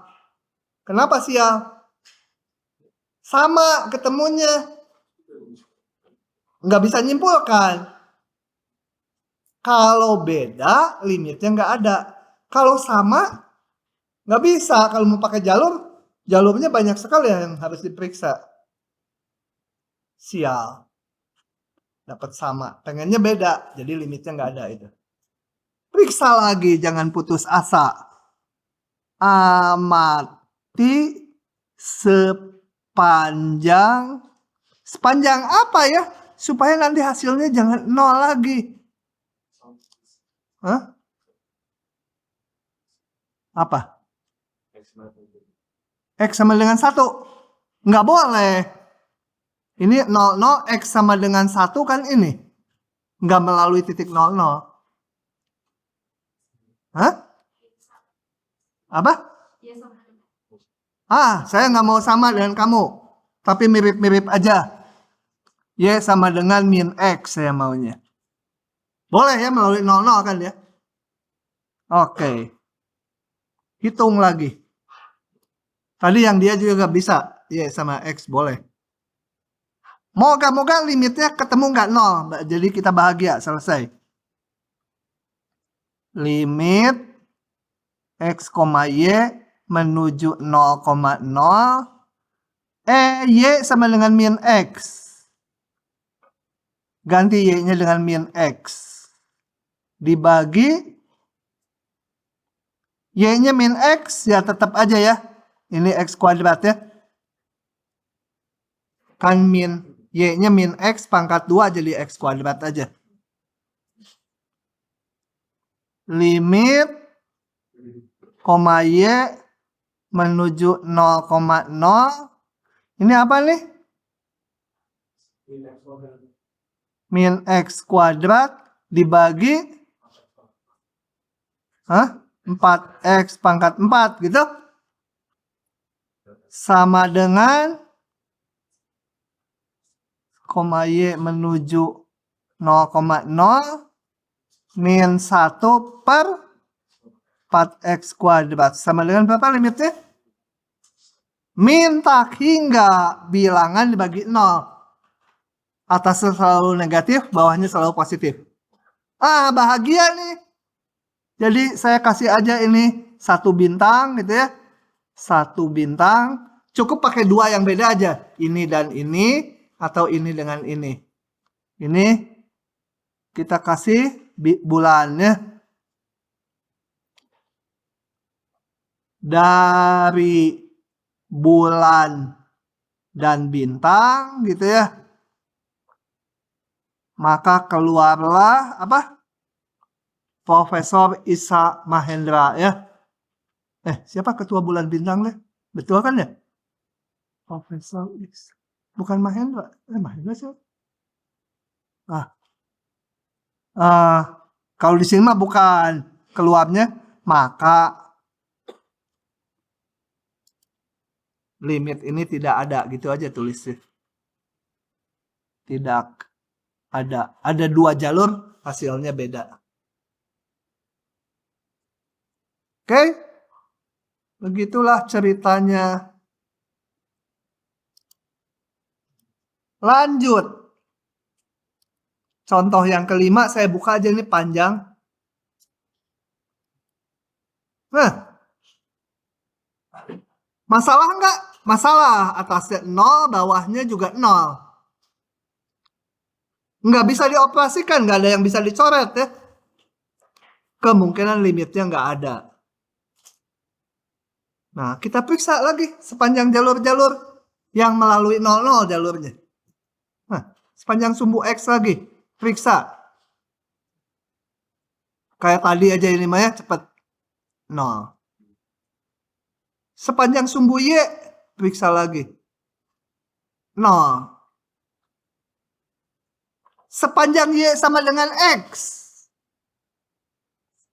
Kenapa sial? Sama ketemunya. Nggak bisa nyimpulkan. Kalau beda, limitnya nggak ada. Kalau sama, nggak bisa. Kalau mau pakai jalur, jalurnya banyak sekali yang harus diperiksa. Sial. Dapat sama. Pengennya beda, jadi limitnya nggak ada itu. Periksa lagi, jangan putus asa. Amati sepanjang apa ya? Supaya nanti hasilnya jangan 0 lagi. Hah? Apa? X sama dengan 1. Nggak boleh. Ini 00, X sama dengan 1 kan ini. Nggak melalui titik 00. Hah? Apa? Saya nggak mau sama dengan kamu. Tapi mirip-mirip aja. Y sama dengan min X saya maunya. Boleh ya melalui 00 kan ya? Oke. Hitung lagi. Tadi yang dia juga bisa. Y sama X boleh. Moga-moga limitnya ketemu nggak 0. Jadi kita bahagia, selesai. Limit X, Y menuju 0,0. Y sama dengan min X. ganti Y-nya dengan min X. Dibagi Y-nya min X, ya tetap aja ya. Ini X kuadrat ya. Kan Y-nya min X pangkat 2 jadi X kuadrat aja. Limit koma Y menuju 0,0. Ini apa nih? Min X kuadrat dibagi 4X pangkat 4 gitu. Sama dengan koma Y menuju 0,0 min 1 per 4X kuadrat. Sama dengan berapa limitnya? Min tak hingga bilangan dibagi 0. Atasnya selalu negatif, bawahnya selalu positif. Bahagia nih. Jadi saya kasih aja ini 1 bintang gitu ya. 1 bintang. Cukup pakai 2 yang beda aja. Ini dan ini atau ini dengan ini. Ini kita kasih bulannya. Dari bulan dan bintang gitu ya. Maka keluarlah apa? Profesor Isa Mahendra ya. Siapa ketua bulan bintang deh? Betul kan ya? Profesor Isa. Bukan Mahendra. Mahendra siapa? Kalau di sini mah bukan keluarnya, maka limit ini tidak ada, gitu aja tulisnya. Tidak ada. Ada 2 jalur, hasilnya beda. Oke? Begitulah ceritanya. Lanjut. Contoh yang kelima, saya buka aja ini panjang. Masalah enggak? Masalah. Atasnya 0, bawahnya juga 0. Nggak bisa dioperasikan, nggak ada yang bisa dicoret ya. Kemungkinan limitnya nggak ada. Nah, kita periksa lagi sepanjang jalur-jalur yang melalui 00 jalurnya. Nah, sepanjang sumbu X lagi, periksa. Kayak tadi aja ini mah ya, cepet. 0. Sepanjang sumbu Y, periksa lagi. 0. Sepanjang Y sama dengan X.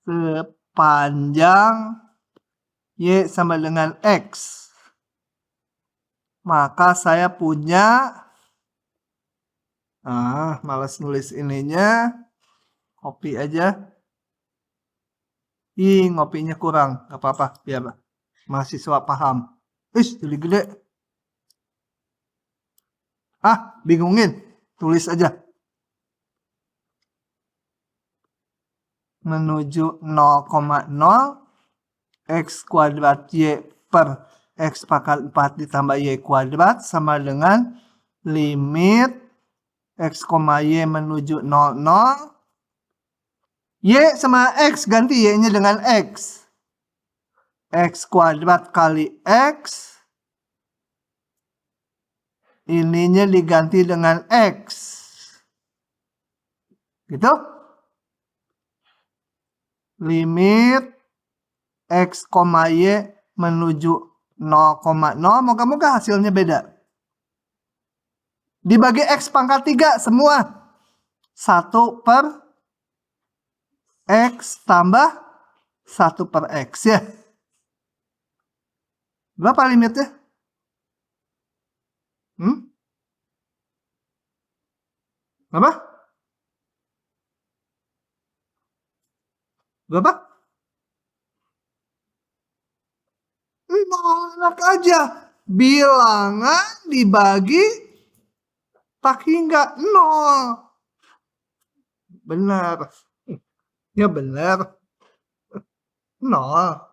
Sepanjang Y sama dengan X. Maka saya punya, malas nulis ininya, copy aja. Ngopinya kurang, gak apa-apa, biar mahasiswa paham. Jadi gede. Bingungin, tulis aja. Menuju 0,0 X kuadrat Y per X pangkat 4 ditambah Y kuadrat sama dengan limit X, Y menuju 00. Y sama X, ganti Y-nya dengan X. X kuadrat kali X. Ininya diganti dengan X. Gitu? Limit X, Y menuju 0,0. Moga-moga hasilnya beda. Dibagi X pangkat 3 semua. 1 per X tambah 1 per X ya. Berapa limitnya? Berapa? Berapa? Enak aja. Bilangan dibagi tak hingga 0. Benar. Ya benar. 0.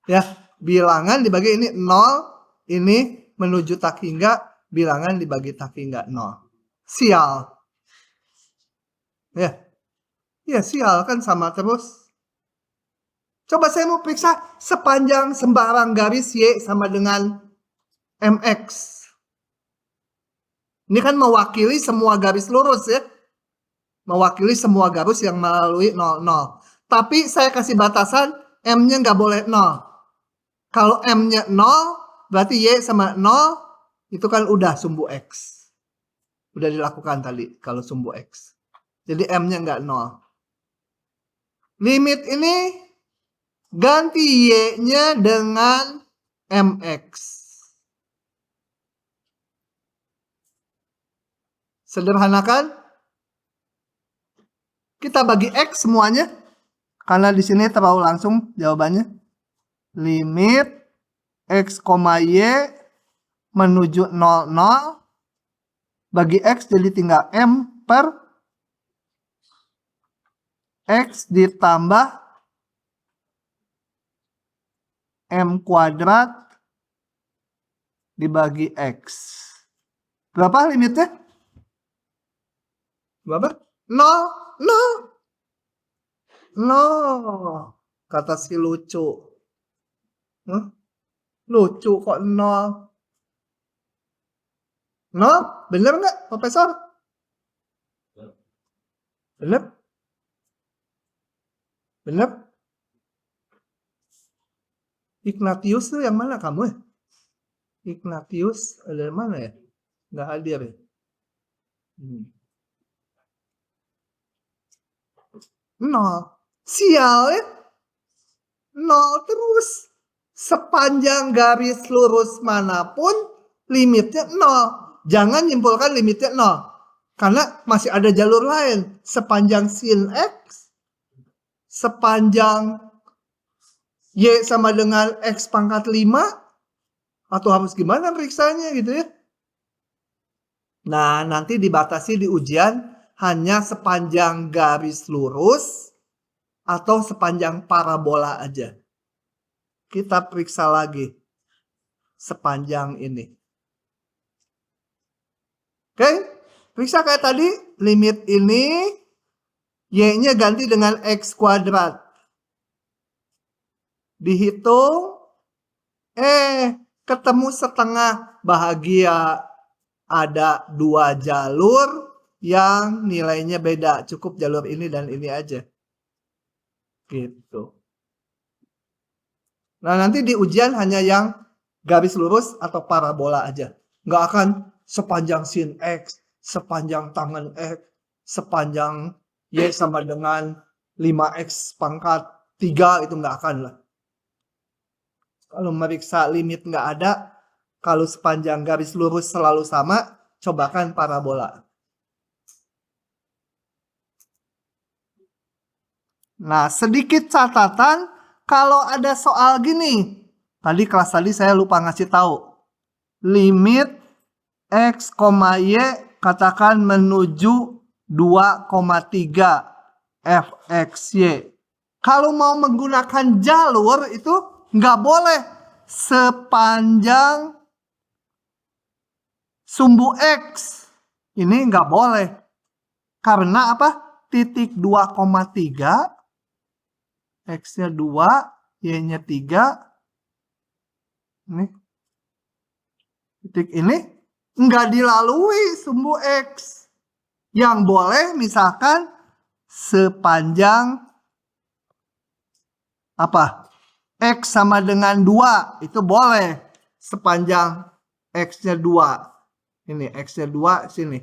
Ya, bilangan dibagi ini 0. Ini menuju tak hingga, bilangan dibagi tak hingga 0. Sial. Ya. Ya, sial kan sama terus. Coba saya mau periksa sepanjang sembarang garis Y sama dengan MX. Ini kan mewakili semua garis lurus ya. Mewakili semua garis yang melalui 0, 0. Tapi saya kasih batasan M-nya nggak boleh 0. Kalau M-nya 0, berarti Y sama 0, itu kan udah sumbu X. Udah dilakukan tadi kalau sumbu X. Jadi M-nya nggak 0. Limit ini ganti Y-nya dengan MX. Sederhanakan. Kita bagi X semuanya. Karena di sini terlalu langsung jawabannya. Limit X, Y menuju 0, 0. Bagi X jadi tinggal M per X ditambah M kuadrat dibagi X. Berapa limitnya? Berapa? 0, 0. 0. Kata si lucu. Lucu kok 0. 0? Bener nggak, Profesor? Bener? Bener? Ignatius tuh yang mana kamu ya? Ignatius ada mana ya? Nggak hadir ya? 0. Sial ya? 0 terus. Sepanjang garis lurus manapun limitnya 0. Jangan nyimpulkan limitnya 0. Karena masih ada jalur lain. Sepanjang sin X, sepanjang Y sama dengan X pangkat 5, atau harus gimana periksanya gitu ya. Nah, nanti dibatasi di ujian hanya sepanjang garis lurus atau sepanjang parabola aja. Kita periksa lagi sepanjang ini. Oke, periksa kayak tadi, limit ini Y-nya ganti dengan X kuadrat. Dihitung, ketemu setengah, bahagia. Ada 2 jalur yang nilainya beda. Cukup jalur ini dan ini aja. Gitu. Nah, nanti di ujian hanya yang garis lurus atau parabola aja. Nggak akan sepanjang sin X, sepanjang tangan X, sepanjang Y sama dengan 5X pangkat 3, itu nggak akan lah. Kalau meriksa limit nggak ada, kalau sepanjang garis lurus selalu sama, cobakan parabola. Nah, sedikit catatan kalau ada soal gini. Kelas tadi saya lupa ngasih tahu. Limit X, Y katakan menuju 2,3 fxy. Kalau mau menggunakan jalur itu nggak boleh sepanjang sumbu X. Ini nggak boleh. Karena apa? Titik 2,3. X-nya 2, Y-nya 3. Ini. Titik ini nggak dilalui sumbu X. Yang boleh misalkan sepanjang apa? X sama dengan 2. Itu boleh. Sepanjang X-nya 2. Ini X-nya 2 sini.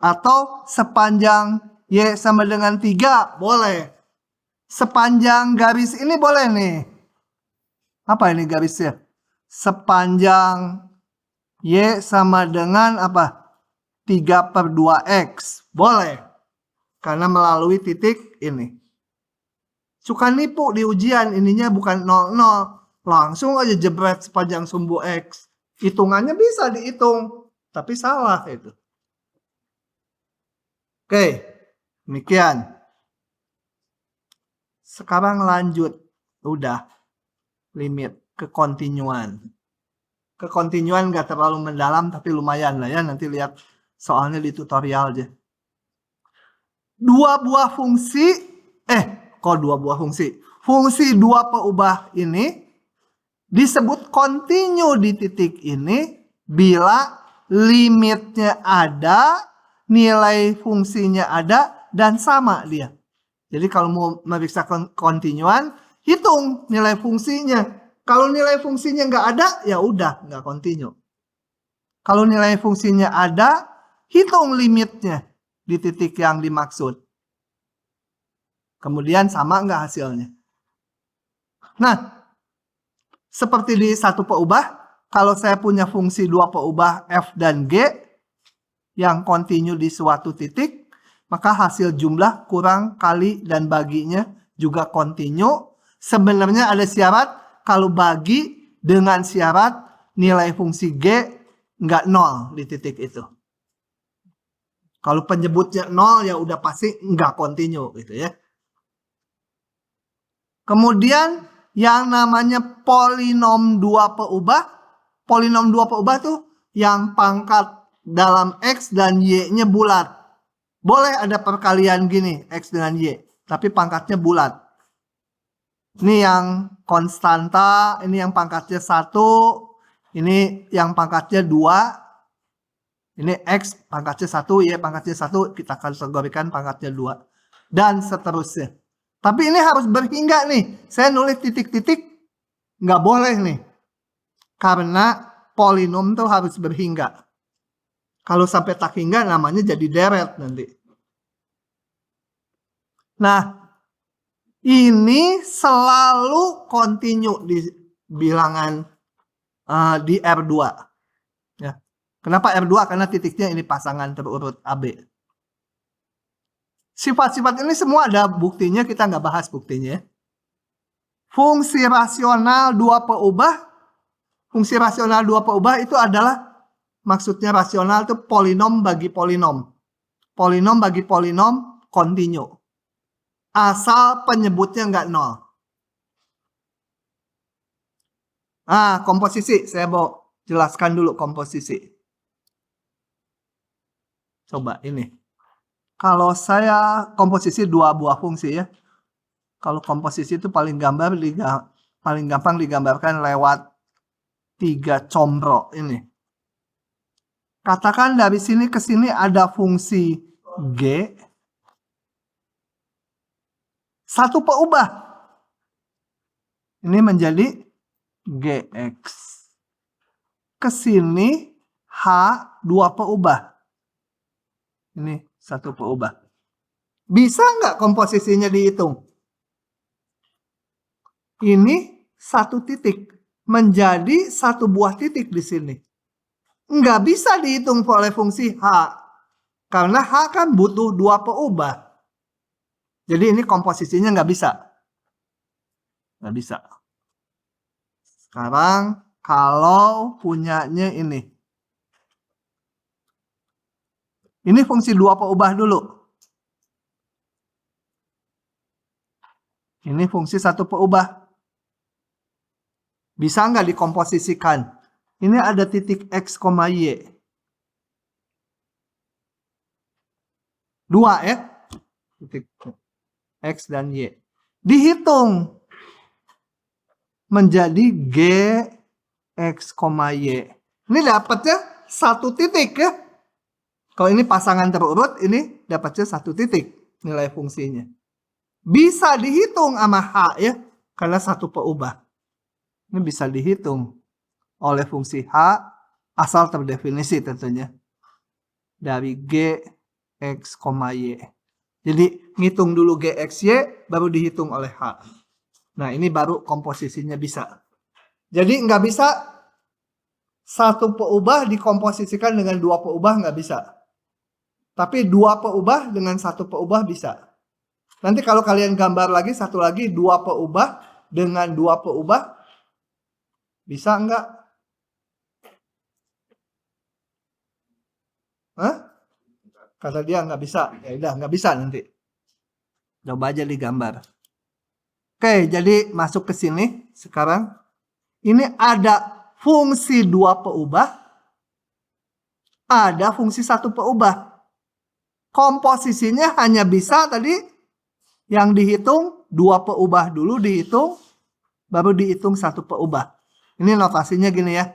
Atau sepanjang Y sama dengan 3. Boleh. Sepanjang garis ini boleh nih. Apa ini garisnya? Sepanjang Y sama dengan apa? 3/2X. Boleh. Karena melalui titik ini. Suka nipu di ujian. Ininya bukan 0, 0. Langsung aja jebret sepanjang sumbu X. Hitungannya bisa dihitung. Tapi salah itu. Oke. Demikian. Sekarang lanjut. Udah. Limit. Kekontinuan. Kekontinuan gak terlalu mendalam tapi lumayan lah ya. Nanti lihat soalnya di tutorial aja. dua buah fungsi, fungsi dua peubah ini disebut kontinu di titik ini bila limitnya ada, nilai fungsinya ada, dan sama dia. Jadi kalau mau memeriksa kontinuan, hitung nilai fungsinya. Kalau nilai fungsinya nggak ada, ya udah nggak kontinu. Kalau nilai fungsinya ada, hitung limitnya di titik yang dimaksud. Kemudian sama nggak hasilnya. Nah, seperti di satu peubah, kalau saya punya fungsi dua peubah f dan g yang kontinu di suatu titik, maka hasil jumlah kurang kali dan baginya juga kontinu. Sebenarnya ada syarat kalau bagi dengan syarat nilai fungsi g nggak 0 di titik itu. Kalau penyebutnya 0 ya udah pasti nggak kontinu gitu ya. Kemudian yang namanya polinom dua peubah. Polinom dua peubah tuh yang pangkat dalam X dan Y-nya bulat. Boleh ada perkalian gini, X dengan Y. Tapi pangkatnya bulat. Ini yang konstanta, ini yang pangkatnya 1. Ini yang pangkatnya 2. Ini X pangkatnya 1, Y pangkatnya 1. Kita kategorikan pangkatnya 2. Dan seterusnya. Tapi ini harus berhingga nih. Saya nulis titik-titik nggak boleh nih. Karena polinom tuh harus berhingga. Kalau sampai tak hingga namanya jadi deret nanti. Nah, ini selalu kontinu di bilangan di R2. Ya. Kenapa R2? Karena titiknya ini pasangan terurut AB. Sifat-sifat ini semua ada buktinya, kita nggak bahas buktinya. Fungsi rasional dua peubah. Fungsi rasional dua peubah itu adalah, maksudnya rasional itu polinom bagi polinom. Polinom bagi polinom kontinu. Asal penyebutnya nggak 0. Nah, komposisi. Saya mau jelaskan dulu komposisi. Coba ini. Kalau saya komposisi dua buah fungsi ya. Kalau komposisi itu paling gampang digambarkan lewat 3 combro ini. Katakan dari sini ke sini ada fungsi G. Satu peubah. Ini menjadi GX. Ke sini H dua peubah. Ini satu peubah. Bisa nggak komposisinya dihitung? Ini satu titik menjadi satu buah titik di sini. Nggak bisa dihitung oleh fungsi H. Karena H kan butuh dua peubah. Jadi ini komposisinya nggak bisa. Nggak bisa. Sekarang kalau punyanya ini. Ini fungsi dua peubah dulu. Ini fungsi satu peubah. Bisa nggak dikomposisikan? Ini ada titik X, Y. 2 ya. Titik X dan Y. Dihitung. Menjadi G, X, Y. Ini dapatnya satu titik ya. Kalau ini pasangan terurut, ini dapatnya satu titik nilai fungsinya. Bisa dihitung sama H ya. Karena satu peubah. Ini bisa dihitung oleh fungsi H asal terdefinisi tentunya. Dari G, X, Y. Jadi ngitung dulu G, X, Y baru dihitung oleh H. Nah ini baru komposisinya bisa. Jadi nggak bisa satu peubah dikomposisikan dengan dua peubah nggak bisa. Tapi dua peubah dengan satu peubah bisa. Nanti kalau kalian gambar lagi satu lagi dua peubah dengan dua peubah bisa nggak? Hah? Kata dia nggak bisa. Ya udah nggak bisa nanti. Coba aja digambar. Oke, jadi masuk ke sini sekarang. Ini ada fungsi dua peubah. Ada fungsi satu peubah. komposisinya hanya bisa tadi yang dihitung 2 peubah dulu dihitung, baru dihitung 1 peubah. Ini notasinya gini ya,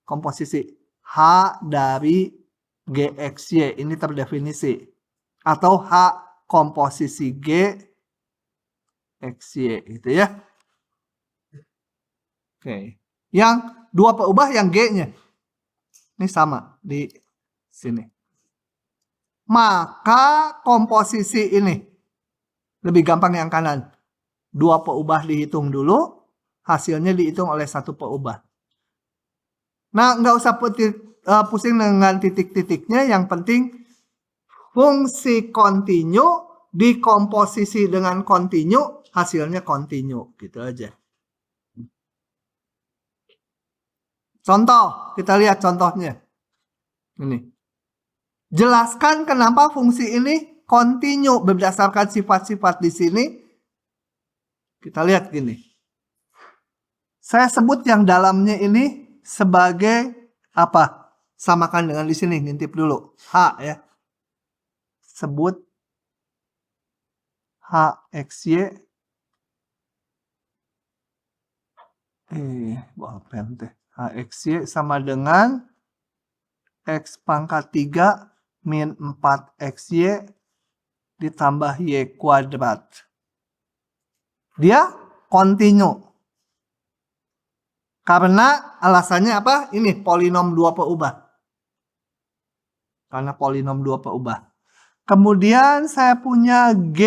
komposisi. H dari GXY, ini terdefinisi. Atau H komposisi G XY gitu ya. Oke. Yang 2 peubah yang G-nya. Ini sama di sini. Maka komposisi ini lebih gampang yang kanan. 2 peubah dihitung dulu, hasilnya dihitung oleh 1 peubah. Nah, nggak usah pusing dengan titik-titiknya, yang penting fungsi kontinu dikomposisi dengan kontinu, hasilnya kontinu, gitu aja. Contoh, kita lihat contohnya. Ini. Jelaskan kenapa fungsi ini kontinu berdasarkan sifat-sifat di sini. Kita lihat gini. Saya sebut yang dalamnya ini sebagai apa? Samakan dengan di sini, ngintip dulu. H ya. Sebut HXY. Bolpen teh. HXY sama dengan X pangkat 3 min 4XY ditambah Y kuadrat. Dia kontinu. Karena alasannya apa? Ini polinom 2 peubah. Karena polinom 2 peubah. Kemudian saya punya G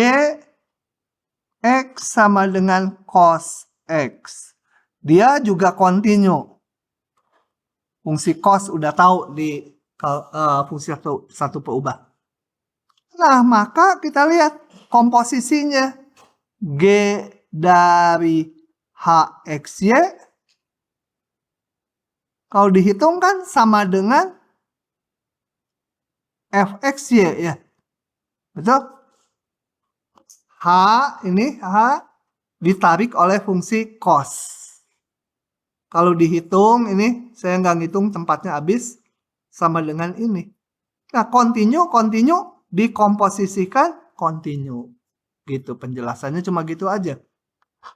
X sama dengan cos X. Dia juga kontinu. Fungsi cos udah tahu di fungsi satu peubah. Nah, maka kita lihat komposisinya. G dari HXY. Kalau dihitung kan sama dengan FXY ya. Betul? H ini H ditarik oleh fungsi cos. Kalau dihitung ini saya nggak ngitung tempatnya habis sama dengan ini. Nah, kontinu dikomposisikan kontinu. Gitu penjelasannya cuma gitu aja.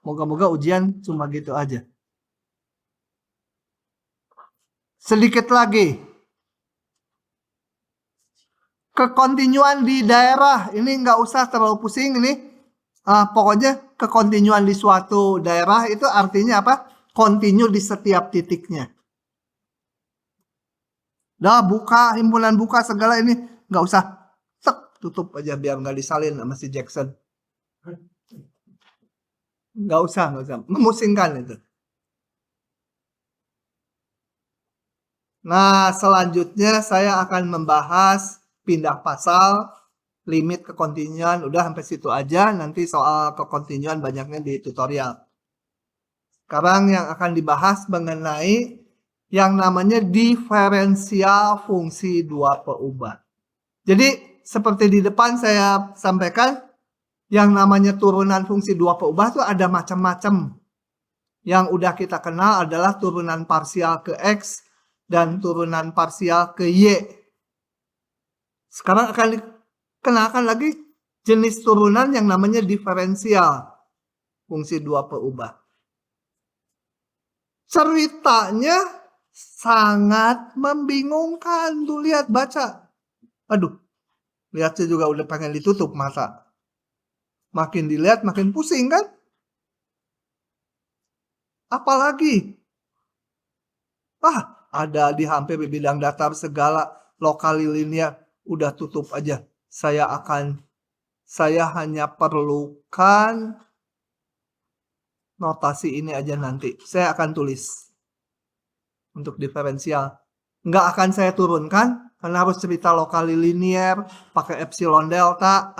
Moga-moga ujian cuma gitu aja. Sedikit lagi. Kekontinuan di daerah ini nggak usah terlalu pusing ini. Pokoknya kekontinuan di suatu daerah itu artinya apa? Kontinu di setiap titiknya. Dah buka himpunan buka segala ini nggak usah tutup aja biar nggak disalin sama si Jackson. Nggak usah memusingkan itu. Nah, selanjutnya saya akan membahas pindah pasal, limit kekontinuan, udah sampai situ aja. Nanti soal kekontinuan banyaknya di tutorial. Sekarang yang akan dibahas mengenai yang namanya diferensial fungsi 2 peubah. Jadi seperti di depan saya sampaikan, yang namanya turunan fungsi 2 peubah itu ada macam-macam. Yang udah kita kenal adalah turunan parsial ke X dan turunan parsial ke Y. Sekarang akan dikenalkan lagi jenis turunan yang namanya diferensial fungsi 2 peubah. Ceritanya sangat membingungkan. Tuh lihat, baca. Aduh, lihatnya juga udah pengen ditutup mata. Makin dilihat makin pusing kan? Apalagi? Ada di hampir bidang datar segala lokalilinear. Udah tutup aja. Saya hanya perlukan notasi ini aja nanti. Saya akan tulis untuk diferensial. Nggak akan saya turunkan karena harus cerita lokalilinear pakai epsilon delta.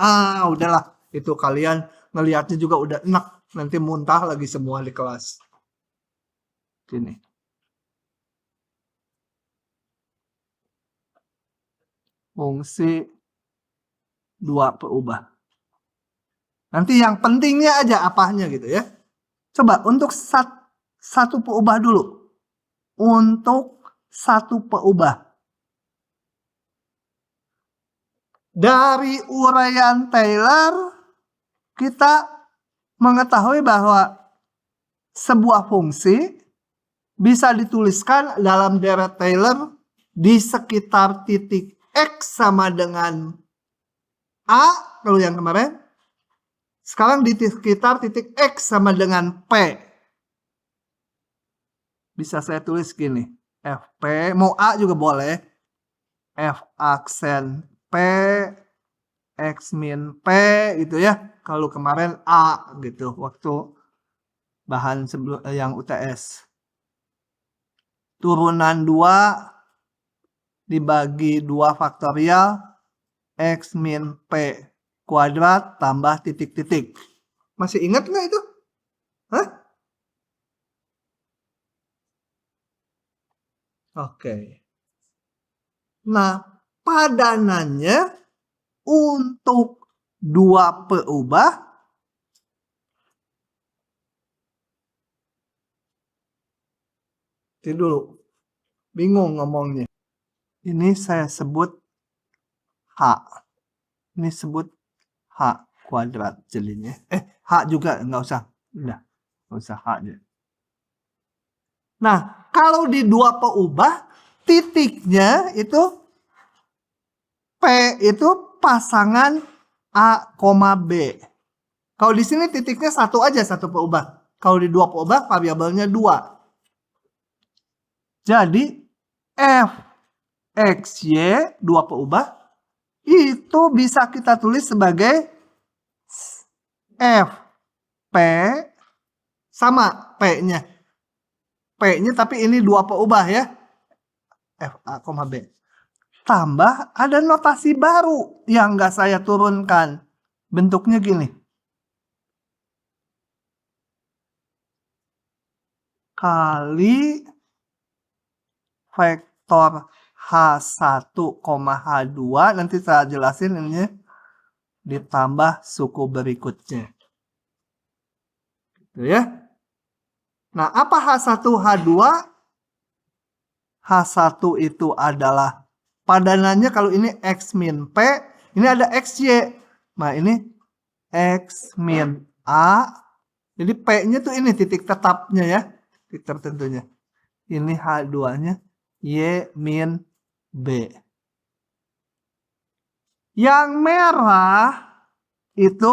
Udahlah. Itu kalian ngelihatnya juga udah enak. Nanti muntah lagi semua di kelas. Sini. Fungsi 2 peubah. Nanti yang pentingnya aja apanya gitu ya. Coba untuk satu peubah dulu. Untuk satu peubah. Dari uraian Taylor, kita mengetahui bahwa sebuah fungsi bisa dituliskan dalam deret Taylor di sekitar titik X sama dengan A, kalau yang kemarin. Sekarang di sekitar titik X sama dengan P. Bisa saya tulis gini. FP, mau A juga boleh. F aksen P, X min P gitu ya. Kalau kemarin A gitu, waktu bahan sebelum yang UTS. Turunan 2 dibagi 2 faktorial X min P kuadrat tambah titik-titik. Masih ingat nggak itu? Hah? Oke. Nah, padanannya untuk 2 peubah ini dulu. Bingung ngomongnya. Ini saya sebut H. Ini sebut H kuadrat jadinya. H juga nggak usah. Udah, nggak usah H aja. Nah, kalau di 2 peubah, titiknya itu P itu pasangan A, B. Kalau di sini titiknya satu aja, satu peubah. Kalau di 2 peubah, variabelnya 2. Jadi, F, X, Y, 2 peubah, itu bisa kita tulis sebagai F, P, sama P-nya. P-nya tapi ini 2 peubah ya. F, A, B. Tambah ada notasi baru yang nggak saya turunkan. Bentuknya gini. Kali vektor H1, H2. Nanti saya jelasin ini. Ditambah suku berikutnya. Gitu ya. Nah, apa H1, H2? H1 itu adalah padanannya kalau ini X min P, ini ada XY. Nah, ini X min A. Jadi P-nya tuh ini titik tetapnya ya, titik tertentunya. Ini H2-nya Y min B. Yang merah itu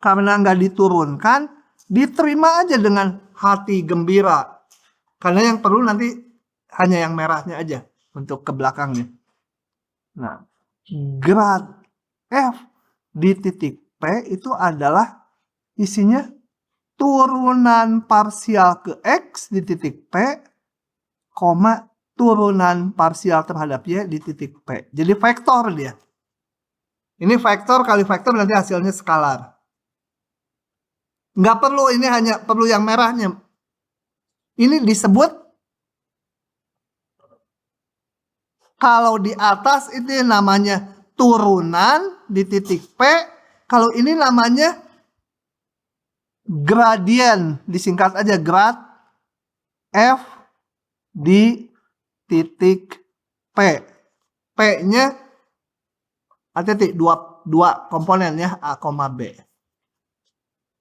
karena nggak diturunkan, diterima aja dengan hati gembira. Karena yang perlu nanti hanya yang merahnya aja untuk ke belakangnya. Nah, grad F di titik P itu adalah isinya turunan parsial ke X di titik P, koma turunan parsial terhadap Y di titik P. Jadi vektor dia. Ini vektor kali vektor nanti hasilnya skalar. Nggak perlu, ini hanya perlu yang merahnya. Ini disebut, kalau di atas itu namanya turunan di titik P. Kalau ini namanya gradien. Disingkat aja grad F di titik P. P-nya ada titik dua komponen ya, A, B.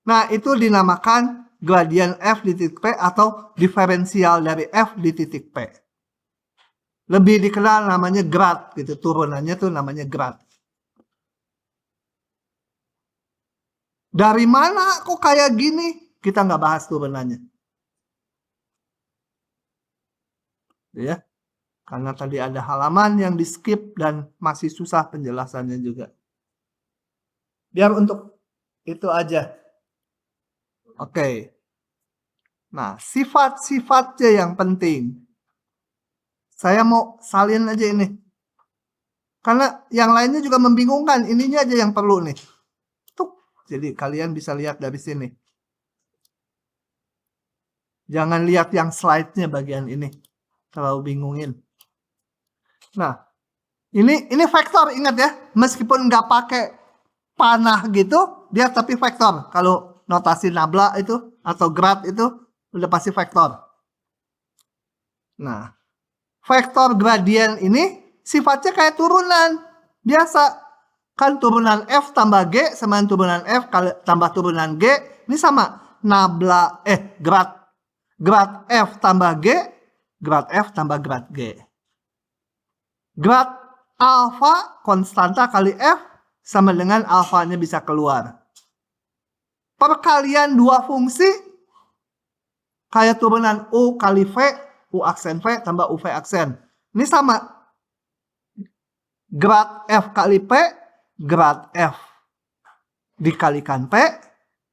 Nah, itu dinamakan gradien F di titik P atau diferensial dari F di titik P. Lebih dikenal namanya grad gitu, turunannya tuh namanya grad. Dari mana kok kayak gini? Kita nggak bahas turunannya. Ya. Karena tadi ada halaman yang di skip dan masih susah penjelasannya juga. Biar untuk itu aja. Oke. Nah, sifat-sifatnya yang penting. Saya mau salin aja ini. Karena yang lainnya juga membingungkan. Ininya aja yang perlu nih. Tuh. Jadi kalian bisa lihat dari sini. Jangan lihat yang slide-nya bagian ini. Terlalu bingungin. Nah, ini vektor, ingat ya. Meskipun nggak pakai panah gitu, dia tapi vektor. Kalau notasi nabla itu atau grad itu udah pasti vektor. Nah, vektor gradien ini sifatnya kayak turunan biasa. Kan turunan F tambah G sama turunan F tambah turunan G. Ini sama. Grad F tambah G, grad F tambah grad G. Grad alfa konstanta kali F sama dengan alfanya bisa keluar. Perkalian dua fungsi kayak turunan U kali V, U aksen V tambah UV aksen. Ini sama. Grad F kali P, grad F dikalikan P,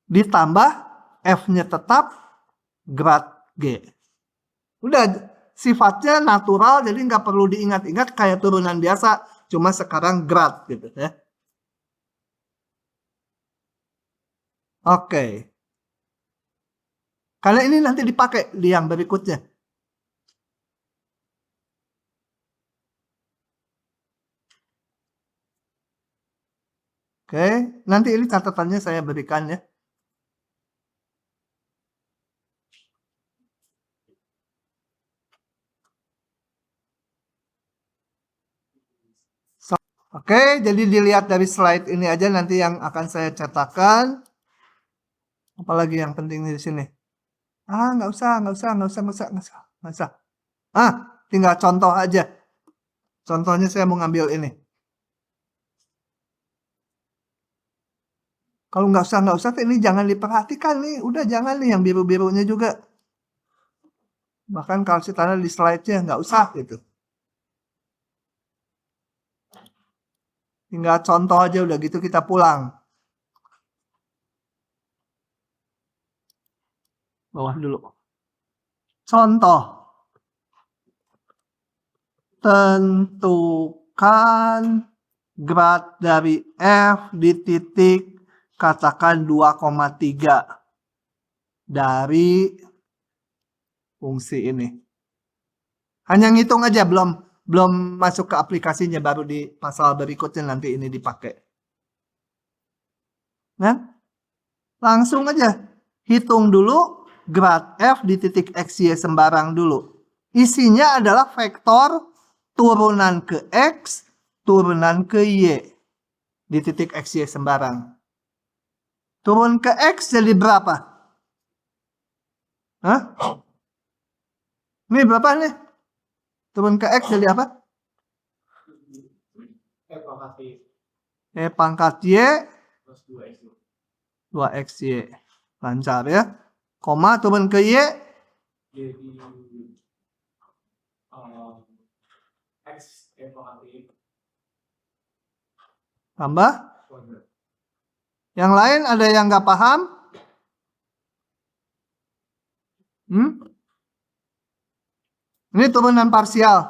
ditambah F-nya tetap grad G. Udah, sifatnya natural, jadi nggak perlu diingat-ingat kayak turunan biasa, cuma sekarang grad gitu ya. Oke. Karena ini nanti dipakai di yang berikutnya. Oke, nanti ini catatannya saya berikan ya. Oke, jadi dilihat dari slide ini aja nanti yang akan saya cetakan. Apalagi yang penting di sini. Nggak usah. Tinggal contoh aja. Contohnya saya mau ngambil ini. Kalau nggak usah, ini jangan diperhatikan nih. Udah jangan nih yang biru-birunya juga. Bahkan kalau tanda di slide-nya nggak usah gitu. Tinggal contoh aja udah gitu kita pulang. Bawah dulu. Contoh. Tentukan grad dari F di titik katakan 2,3 dari fungsi ini. Hanya ngitung aja, belum masuk ke aplikasinya, baru di pasal berikutnya nanti ini dipakai. Nah, langsung aja hitung dulu grad F di titik XY sembarang dulu. Isinya adalah vektor turunan ke X, turunan ke Y di titik XY sembarang. Turun ke X jadi berapa? Hah? Ini berapa nih? Turun ke X jadi apa? E pangkat Y Plus 2x. 2xy. Lancar ya. Koma turun ke Y. Jadi x e pangkat y Tambah. kuadrat. Yang lain ada yang nggak paham? Ini turunan parsial.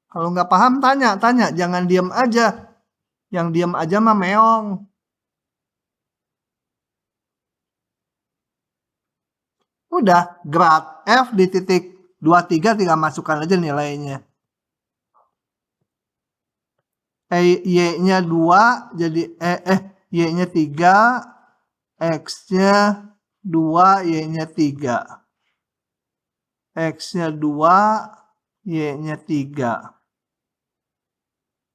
Kalau nggak paham tanya. Jangan diam aja. Yang diam aja mah meong. Udah, grad F di titik 23 tinggal masukkan aja nilainya. Y-nya 2 jadi Y-nya 3, X-nya 2, Y-nya 3. X-nya 2, Y-nya 3.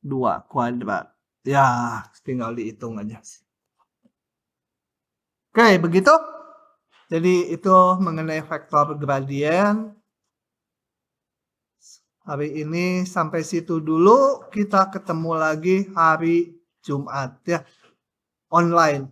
2 kuadrat. Ya, tinggal dihitung aja. Oke, begitu. Jadi itu mengenai vektor gradien. Hari ini sampai situ dulu. Kita ketemu lagi hari Jumat ya. Online.